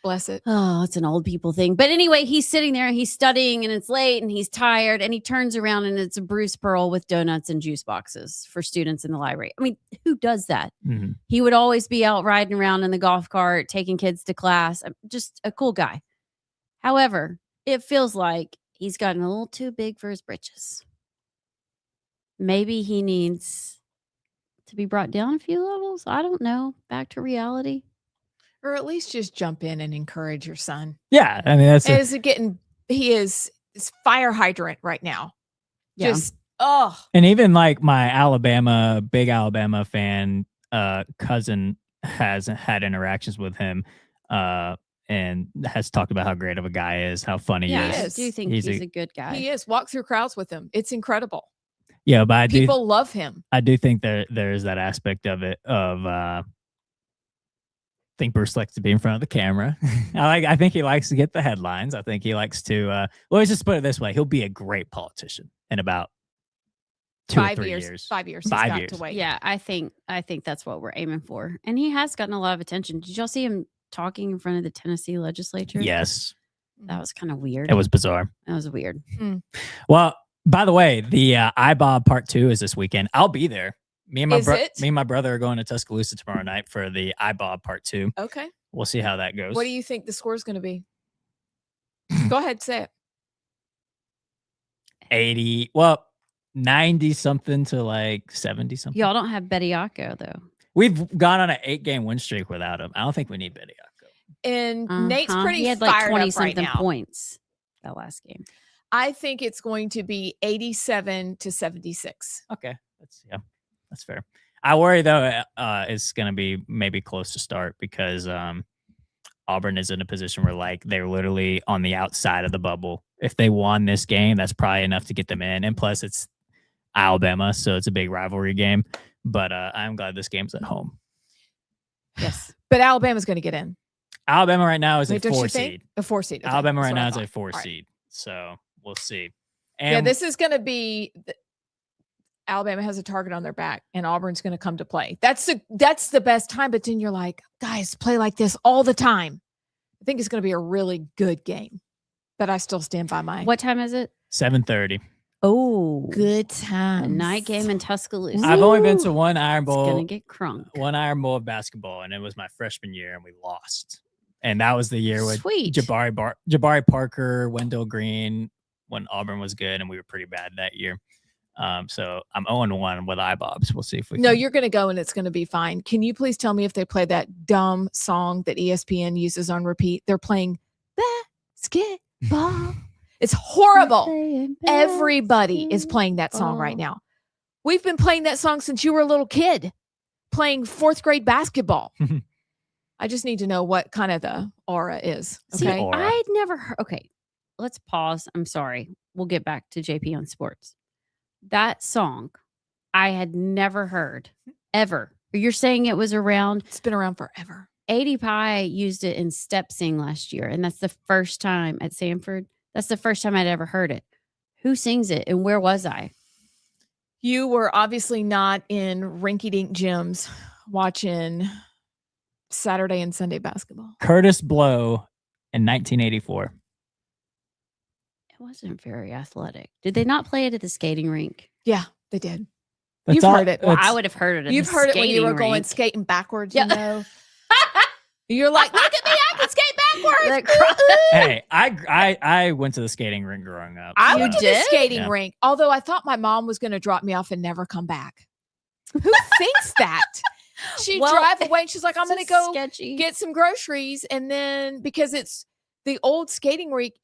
Bless it. Oh, it's an old people thing. But anyway, he's sitting there and he's studying and it's late and he's tired and he turns around and it's a Bruce Pearl with donuts and juice boxes for students in the library. I mean, who does that? Mm-hmm. He would always be out riding around in the golf cart, taking kids to class. Just a cool guy. However, it feels like he's gotten a little too big for his britches. Maybe he needs to be brought down a few levels. I don't know. Back to reality. Or at least just jump in and encourage your son. Yeah, I mean he is fire hydrant right now. Yeah. Just and even like my big Alabama fan cousin has had interactions with him and has talked about how great of a guy is, how funny he is. I do think he's a good guy. He is. Walk through crowds with him. It's incredible. Yeah, but people love him. I do think there's that aspect of it of I think Bruce likes to be in front of the camera. I think he likes to get the headlines. I think he likes to well, let's just put it this way. He'll be a great politician in about 2 or 3 years. 5 years. 5 years. To wait. Yeah, I think that's what we're aiming for. And he has gotten a lot of attention. Did y'all see him talking in front of the Tennessee legislature? Yes. That was kind of weird. It was bizarre. That was weird. Well, by the way, the iBob Part 2 is this weekend. I'll be there. Me and my brother are going to Tuscaloosa tomorrow night for the iBob Part 2. Okay. We'll see how that goes. What do you think the score is going to be? Go ahead, say it. 80. Well, 90 something to like 70 something. Y'all don't have Bediako though. We've gone on an 8-game win streak without him. I don't think we need Bediako. And Nate's pretty He had fired like up 20 right something now. points that last game. I think it's going to be 87 to 76. Okay, that's fair. I worry though it's going to be maybe close to start because Auburn is in a position where like they're literally on the outside of the bubble. If they won this game, that's probably enough to get them in. And plus, it's Alabama, so it's a big rivalry game. But I'm glad this game's at home. Yes, but Alabama's going to get in. Alabama right now is Wait, a don't you 4 think? seed. A 4 seed. Okay, Alabama that's right what I now is a thought. 4 All right. seed. So we'll see. Yeah, And this is going to be Alabama has a target on their back, and Auburn's going to come to play. That's the best time. But then you're like, guys, play like this all the time. I think it's going to be a really good game. But I still stand by my. What time is it? 7:30. Oh, good a time. night game in Tuscaloosa. I've only been to one Iron It's Bowl. gonna get crunk. One Iron Bowl of basketball, and it was my freshman year, and we lost. And that was the year with Sweet. Jabari Parker, Wendell Green, when Auburn was good, and we were pretty bad that year. So I'm 0-1 with iBobs. We'll see if we No, can. you're going to go, and it's going to be fine. Can you please tell me if they play that dumb song that ESPN uses on repeat? They're playing basketball. It's horrible. Everybody is playing that song right now. We've been playing that song since you were a little kid, playing 4th grade basketball. I just need to know what kind of the aura is. See, Okay. I'd never heard. Okay, let's pause. I'm sorry. We'll get back to JP on sports. That song, I had never heard ever. You're saying it was around? It's been around forever. 80 Pie used it in Step Sing last year, and that's the first time at Sanford. That's the first time I'd ever heard it. Who sings it, and where was I? You were obviously not in rinky-dink gyms watching Saturday and Sunday basketball. Curtis Blow in 1984. It wasn't very athletic. Did they not play it at the skating rink? Yeah, they did. That's You've all- heard it. Well, I would have heard it. At You've the heard it when you were skating going rink. skating backwards, Yeah. you know? You're like, look at me, I can skate backwards. Hey, I went to the skating rink growing up. I so- went to the did? skating Yeah. rink, although I thought my mom was going to drop me off and never come back. Who thinks that? She'd Well, drive away and she's like, I'm it's going to go sketchy. get some groceries. And then because it's the old skating rink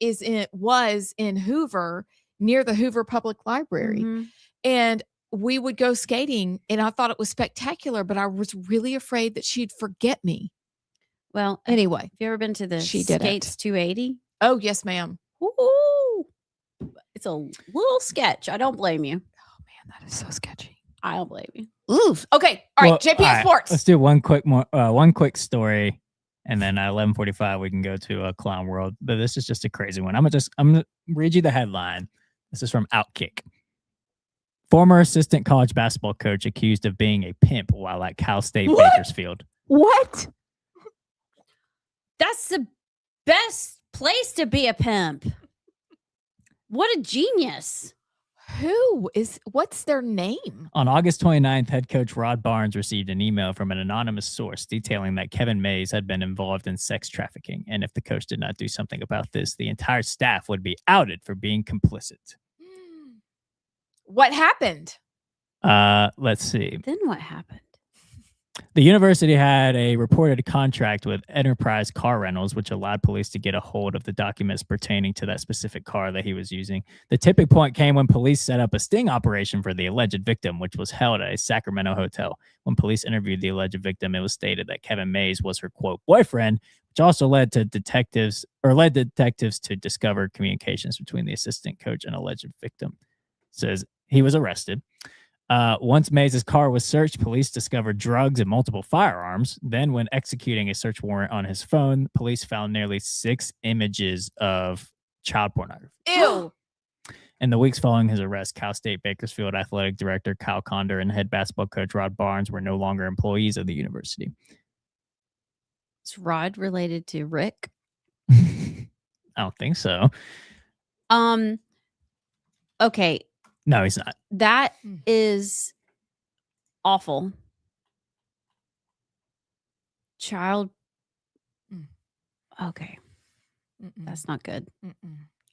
was in Hoover near the Hoover Public Library. Mhm. And we would go skating and I thought it was spectacular, but I was really afraid that she'd forget me. Well, Anyway. have you ever been to the She didn't. Skates 280? Oh, yes, ma'am. Ooh, it's a little sketch. I don't blame you. Oh, man, that is so sketchy. I don't blame you. Oof. Okay. All right. Well, JP all right, Sports. Let's do one quick story, and then at 11:45 we can go to a Clown World. But this is just a crazy one. I'm gonna read you the headline. This is from Outkick. Former assistant college basketball coach accused of being a pimp while at Cal State Bakersfield. What? That's the best place to be a pimp. What a genius. What's their name? On August 29th, head coach Rod Barnes received an email from an anonymous source detailing that Kevin Mays had been involved in sex trafficking. And if the coach did not do something about this, the entire staff would be outed for being complicit. What happened? Let's see. Then what happened? The university had a reported contract with Enterprise Car Rentals, which allowed police to get a hold of the documents pertaining to that specific car that he was using. The tipping point came when police set up a sting operation for the alleged victim, which was held at a Sacramento hotel. When police interviewed the alleged victim, it was stated that Kevin Mays was her, quote, boyfriend, which also led detectives to discover communications between the assistant coach and alleged victim. Says he was arrested. Once Mays' car was searched, police discovered drugs and multiple firearms. Then, when executing a search warrant on his phone, police found nearly 6 images of child pornography. Ew. In the weeks following his arrest, Cal State Bakersfield athletic director Kyle Condor and head basketball coach Rod Barnes were no longer employees of the university. Is Rod related to Rick? I don't think so. Okay. No, he's not. That is awful. Child. Okay. That's not good.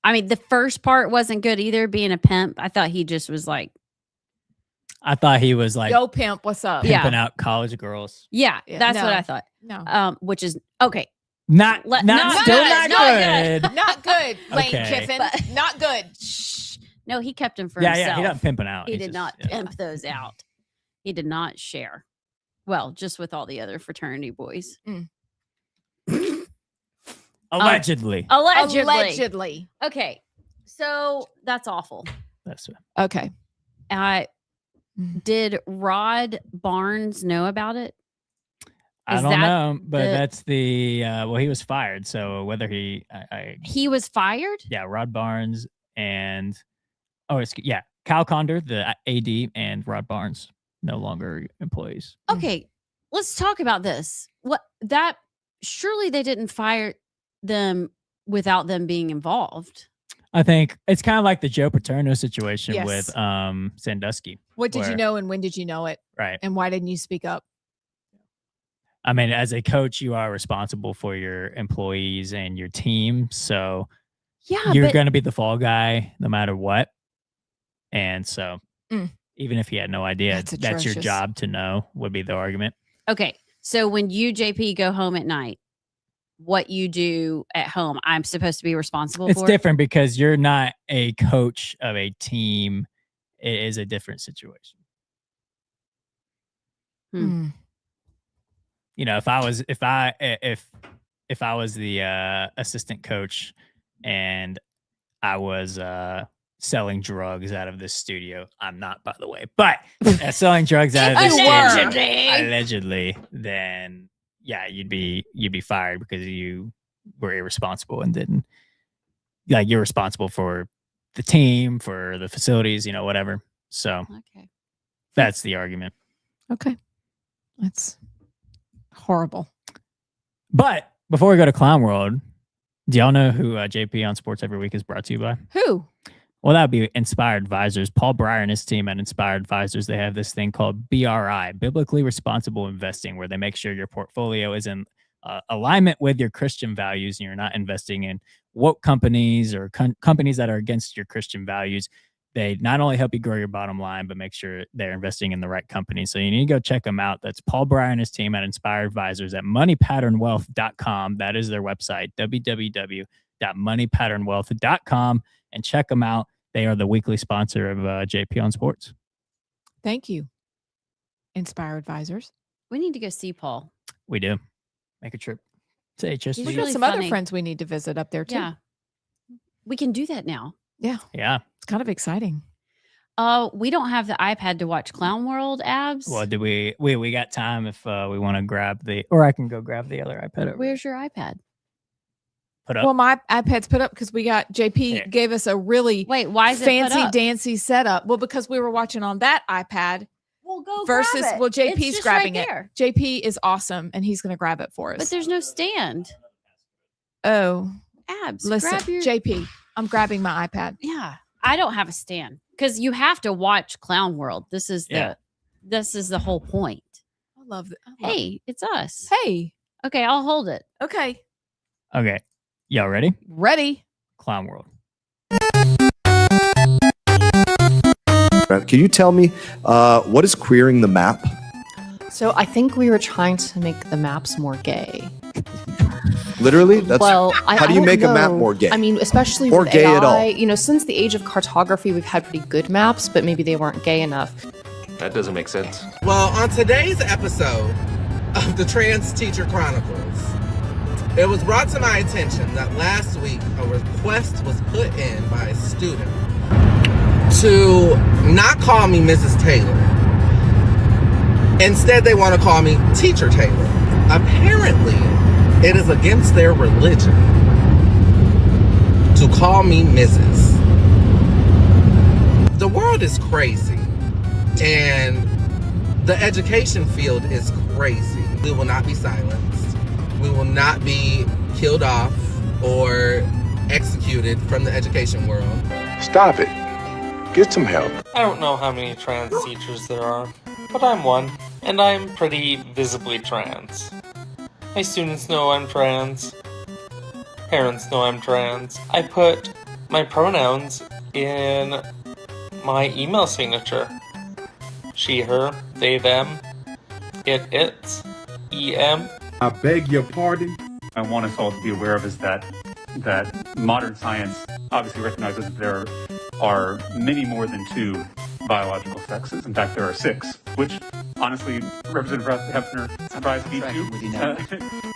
I mean, the first part wasn't good either, being a pimp. I thought he just was like I thought he was like Yo, pimp, what's up? pimping out college girls. Yeah, that's no, what I thought. No. Which is okay. Not Not good. Not good, Lane Okay. Kiffin. Not good. Shh. No, he kept them for Yeah, himself. he doesn't pimping out. He He's did just- not yeah. pimp those out. He did not share. Well, just with all the other fraternity boys. Allegedly. Allegedly. Okay. So that's awful. That's it. Okay. Did Rod Barnes know about it? I Is don't that know, but the- that's the well, he was fired. So whether he was fired? yeah, Rod Barnes and Cal Condor, the AD, and Rod Barnes no longer employees. Okay, let's talk about this. Surely they didn't fire them without them being involved. I think it's kind of like the Joe Paterno situation Yes. with Sandusky. What did you where- know and when did you know it? Right. And why didn't you speak up? I mean, as a coach, you are responsible for your employees and your team. So Yeah, you're but going to be the fall guy no matter what. And so Mm. even if he had no idea, That's that's your atrocious. job to know would be the argument. okay. So when you, JP, go home at night, what you do at home, I'm supposed to be responsible It's for? different because you're not a coach of a team. It is a different situation. Mm. You know, if I was the assistant coach and I was selling drugs out of this studio, I'm not, by the way, but selling drugs out of this studio, allegedly, then yeah, you'd be fired because you were irresponsible and didn't you're responsible for the team, for the facilities, you know, whatever. So Okay. that's the argument. Okay. That's horrible. But before we go to Clown World, do y'all know who JP on Sports Every Week is brought to you by? Who? Well, that would be Inspired Advisors. Paul Breyer and his team at Inspired Advisors, they have this thing called BRI, Biblically Responsible Investing, where they make sure your portfolio is in alignment with your Christian values and you're not investing in woke companies or companies that are against your Christian values. They not only help you grow your bottom line, but make sure they're investing in the right company. So you need to go check them out. That's Paul Breyer and his team at Inspired Advisors at moneypatternwealth.com. That is their website, www.moneypatternwealth.com, and check them out. They are the weekly sponsor of JP on Sports. Thank you. Inspire Advisors. We need to go see Paul. We do. Make a trip to HSC. We've He's got really some other funny. friends we need to visit up there too. Yeah. We can do that now. Yeah. Yeah. It's kind of exciting. We don't have the iPad to watch Clown World, Abs. Well, do we got time if we want to grab or I can go grab the other iPad over. Where's your iPad? Put up. Well, my iPad's put up because we got JP gave us a really Wait, why is it put fancy up? dancy setup. Well, because we were watching on that iPad Well, go versus grab it. well, It's JP's just grabbing right it. there. JP is awesome and he's gonna grab it for us. But there's no stand. Oh, Abs, listen, grab your JP, I'm grabbing my iPad. Yeah, I don't have a stand because you have to watch Clown World. This is Yeah. the whole point. I love it. Hey, it's us. Hey. Okay, I'll hold it. Okay. Okay. Y'all ready? Ready. Clown World. Can you tell me what is queering the map? So I think we were trying to make the maps more gay. Literally? That's Well, how do you don't make a map know. more gay? I mean, especially Or with gay AI, at all? You know, since the age of cartography, we've had pretty good maps, but maybe they weren't gay enough. That doesn't make sense. Well, on today's episode of the Trans Teacher Chronicles, it was brought to my attention that last week a request was put in by a student to not call me Mrs. Taylor. Instead, they want to call me Teacher Taylor. Apparently, it is against their religion to call me Mrs. The world is crazy, and the education field is crazy. We will not be silenced. We will not be killed off or executed from the education world. Stop it. Get some help. I don't know how many trans teachers there are, but I'm one, and I'm pretty visibly trans. My students know I'm trans. Parents know I'm trans. I put my pronouns in my email signature. she, her, they, them, it, its, em. I beg your pardon. I want us all to be aware of is that modern science obviously recognizes that there are many more than 2 biological sexes. In fact, there are 6, which honestly, Representative Hefner surprised me too.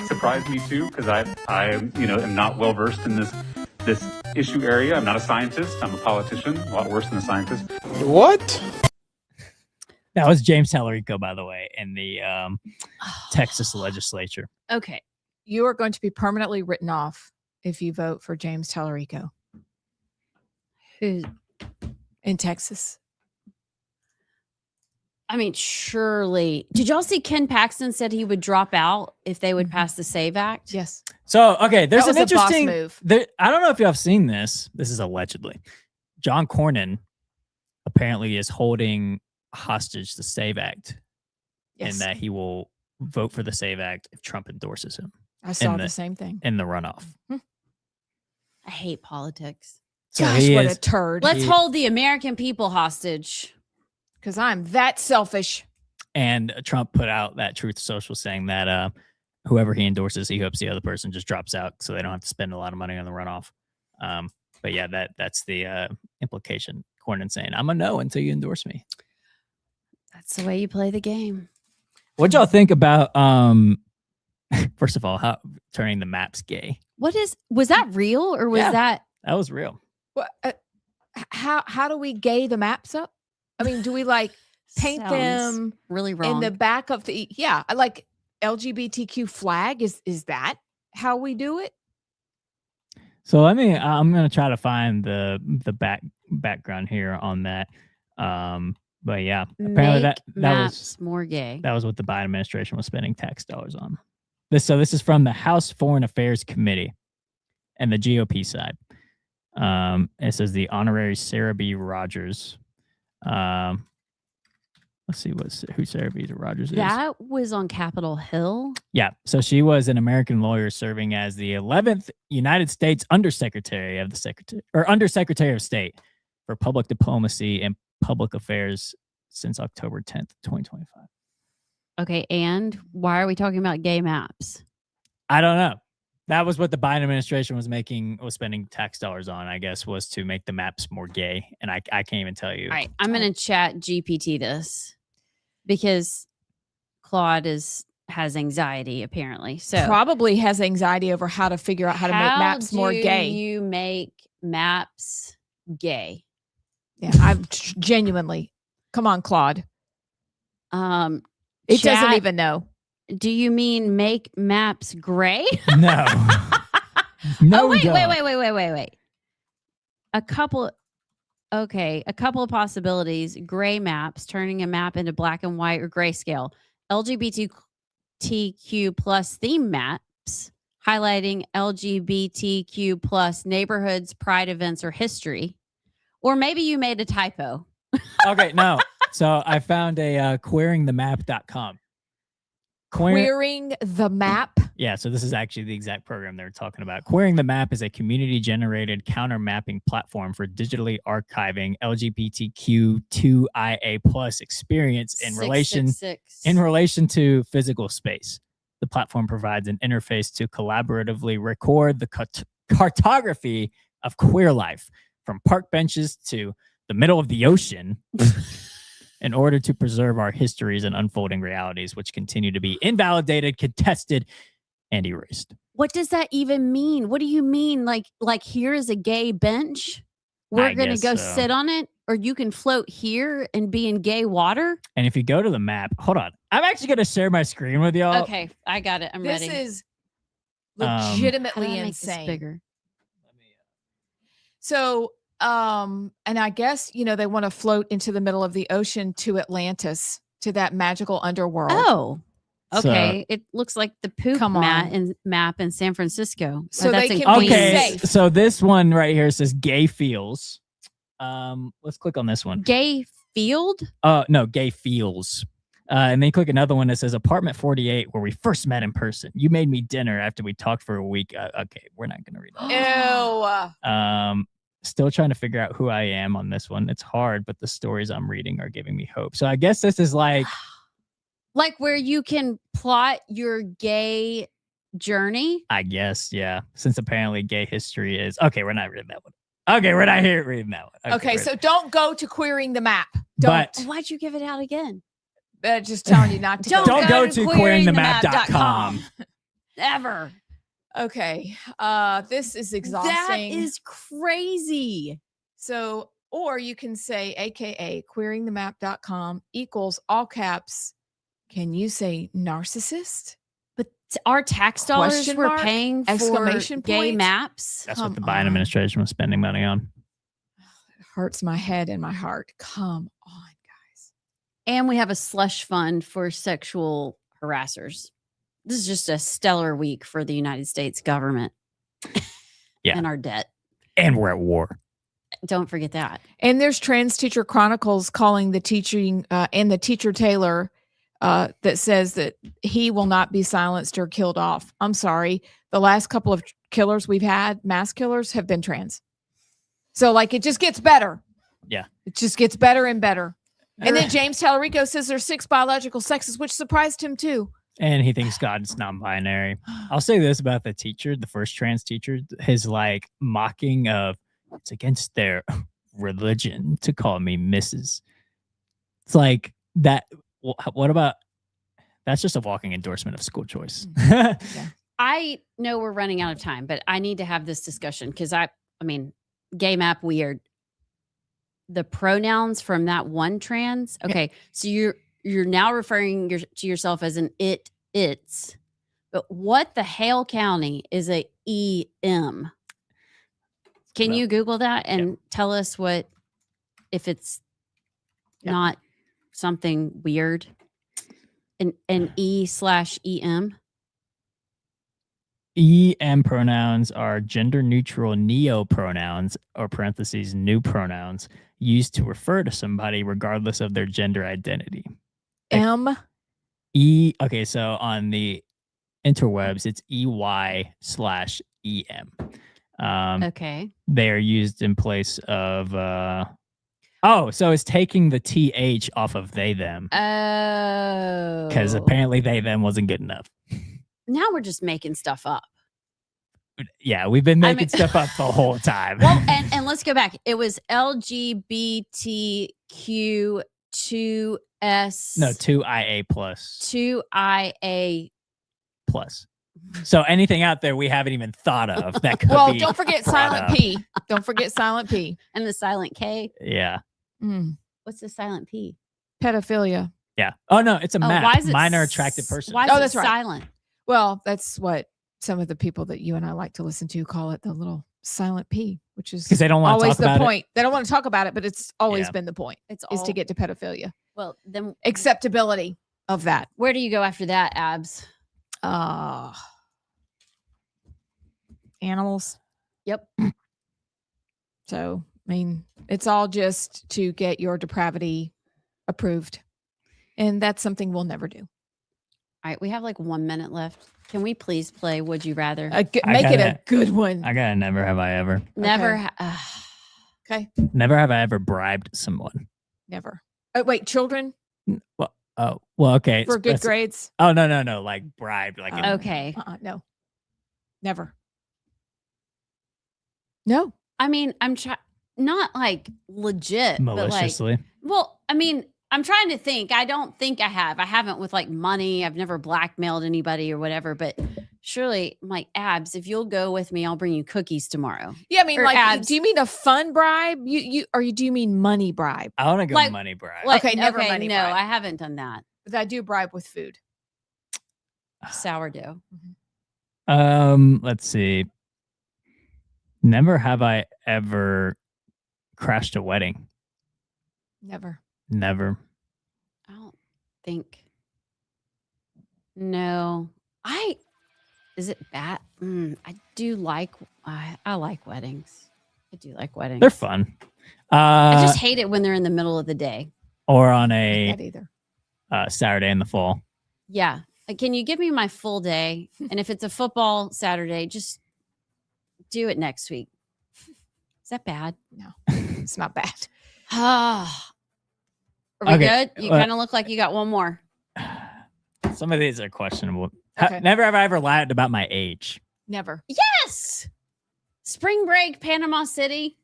Surprised me too, because I am not well versed in this issue area. I'm not a scientist. I'm a politician. A lot worse than a scientist. What? That was James Tallarico, by the way, in the Texas legislature. Okay. You are going to be permanently written off if you vote for James Tallarico. Who? In Texas. I mean, surely. Did y'all see Ken Paxton said he would drop out if they would pass the SAVE Act? Yes. So, okay, there's That an was a boss interesting move. I don't know if you have seen this. This is allegedly. John Cornyn apparently is holding hostage the SAVE Act, and that he will vote for the SAVE Act if Trump endorses him. I saw the same thing. In the runoff. I hate politics. So Gosh, what a turd. Let's hold the American people hostage. Because I'm that selfish. And Trump put out that Truth Social saying that whoever he endorses, he hopes the other person just drops out so they don't have to spend a lot of money on the runoff. But yeah, that's the implication. Cornyn saying, I'm a no until you endorse me. That's the way you play the game. What'd y'all think about, first of all, how turning the maps gay? Was that real or was that? That was real. What? How do we gay the maps up? I mean, do we like paint Sounds them really wrong in the back of the like LGBTQ flag? Is that how we do it? So I'm gonna try to find the background here on that. But yeah, apparently Make that maps was more gay. That was what the Biden administration was spending tax dollars on. This is from the House Foreign Affairs Committee and the GOP side. It says the honorary Sarah B. Rogers. Let's see who Sarah B. Rogers is. That was on Capitol Hill. Yeah, so she was an American lawyer serving as the 11th United States Undersecretary of State for Public Diplomacy and Public Affairs since October 10th, 2025. Okay, and why are we talking about gay maps? I don't know. That was what the Biden administration was spending tax dollars on, I guess, was to make the maps more gay. And I can't even tell you. All right, I'm going to chat GPT this because Claude has anxiety, apparently. So Probably has anxiety over how to figure out how to make maps more gay. How do you make maps gay? Yeah, I'm genuinely. Come on, Claude. It doesn't Chat, even know. Do you mean make maps gray? No. No, oh, we don't. wait. A couple of possibilities. Gray maps, turning a map into black and white or grayscale. LGBTQ plus theme maps, highlighting LGBTQ plus neighborhoods, pride events, or history. Or maybe you made a typo. Okay, no. So I found a queeringthemap.com. Queering the map. Yeah, so this is actually the exact program they're talking about. Queering the Map is a community-generated counter-mapping platform for digitally archiving LGBTQ2IA+ experience in relation to physical space. The platform provides an interface to collaboratively record the cartography of queer life, from park benches to the middle of the ocean, in order to preserve our histories and unfolding realities, which continue to be invalidated, contested, and erased. What does that even mean? What do you mean? Like here is a gay bench. We're going to go sit on it, or you can float here and be in gay water. And if you go to the map, hold on. I'm actually going to share my screen with y'all. Okay, I got it. I'm ready. This is legitimately How do I make insane. this bigger? So, and I guess, they want to float into the middle of the ocean to Atlantis, to that magical underworld. Oh, okay. So- It looks like the poop Come on. map in San Francisco. So that's they in can be Queens. Okay, safe. so this one right here says gay feels. Let's click on this one. Gay field? No, gay feels. And then you click another one that says apartment 48, where we first met in person. You made me dinner after we talked for a week. Okay, we're not going to read that. Ew. still trying to figure out who I am on this one. It's hard, but the stories I'm reading are giving me hope. So I guess this is like where you can plot your gay journey. I guess, yeah. Since apparently gay history is okay, we're not reading that one. Okay, we're not here reading that one. Okay, so don't go to querying the map. Don't. But Why'd you give it out again? Just telling you not to. don't go to queryingthemap.com. Ever. Okay. This is exhausting. That is crazy. So, or you can say AKA queryingthemap.com equals all caps. Can you say narcissist? But our tax dollars were paying for exclamation gay point? maps. That's what the Biden administration was spending money on. It hurts my head and my heart. Come on. And we have a slush fund for sexual harassers. This is just a stellar week for the United States government. Yeah. And our debt. And we're at war. Don't forget that. And there's Trans Teacher Chronicles calling the teaching and the teacher Taylor that says that he will not be silenced or killed off. I'm sorry. The last couple of killers we've had, mass killers, have been trans. So like it just gets better. Yeah. It just gets better and better. And then James Tallarico says there's 6 biological sexes, which surprised him too. And he thinks God's non-binary. I'll say this about the teacher, the first trans teacher, his like mocking of it's against their religion to call me Mrs. It's like that. What about that's just a walking endorsement of school choice. Yeah. I know we're running out of time, but I need to have this discussion because I mean, gay map weird. The pronouns from that one trans. Okay, so you're now referring to yourself as an it's. But what the Hale County is a EM? Can you Google that and tell us what if it's not something weird? An E/EM. EM pronouns are gender neutral neopronouns or parentheses new pronouns used to refer to somebody regardless of their gender identity. Okay, so on the interwebs, it's EY/EM. Okay. They are used in place of so it's taking the TH off of they them. Oh. Because apparently they them wasn't good enough. Now we're just making stuff up. Yeah, we've been making stuff up the whole time. Well, and let's go back. It was LGBTQ2S. No, 2IA plus. 2IA plus. So anything out there we haven't even thought of that could be don't forget silent P. Don't forget silent P. And the silent K. Yeah. What's the silent P? Pedophilia. Yeah. Oh no, it's a map. Why is it minor attracted person. Why is it that's right. silent? Well, that's what some of the people that you and I like to listen to call it, the little silent P, which is because they don't want to always talk about the point. They don't want to talk about it, but it's always Yeah. been the point. It's is to get to pedophilia. Well, then Acceptability of that. where do you go after that, Abs? Animals. Yep. So, I mean, it's all just to get your depravity approved. And that's something we'll never do. All right, we have like 1 minute left. Can we please play Would You Rather? Make it a good one. I gotta never have I ever. Never. Okay. Never have I ever bribed someone. Never. Oh, wait, children Well, okay. for good grades? Oh no, like bribed, like Okay. No. Never. No. I mean, I'm trying not like legit, maliciously. but like, well, I mean, I'm trying to think. I don't think I have. I haven't with like money. I've never blackmailed anybody or whatever, but surely I'm like, Abs, if you'll go with me, I'll bring you cookies tomorrow. Yeah, I mean, Or like, Abs. do you mean a fun bribe? Do you mean money bribe? I want to go Like- money bribe. Like, Okay, never money no, bribe. I haven't done that. But I do bribe with food. Sourdough. Let's see. Never have I ever crashed a wedding. Never. Never. I don't think. No, is it bad? I do like, I like weddings. I do like weddings. They're fun. I just hate it when they're in the middle of the day. Or on Not a either. Saturday in the fall. Yeah. Like, can you give me my full day? And if it's a football Saturday, just do it next week. Is that bad? No, it's not bad. Are we Okay, good? You kind of look like you got one more. Some of these are questionable. Okay. Never have I ever lied about my age. Never. Yes. Spring break, Panama City.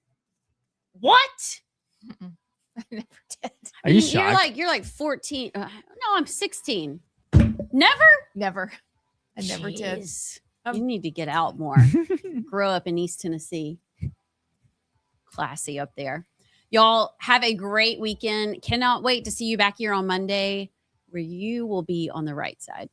What? Mm-mm. I never did. Are you shocked? You're like 14. No, I'm 16. Never? Never. I never did. Jeez. You need to get out more. Grow up in East Tennessee. Classy up there. Y'all have a great weekend. Cannot wait to see you back here on Monday where you will be on the right side.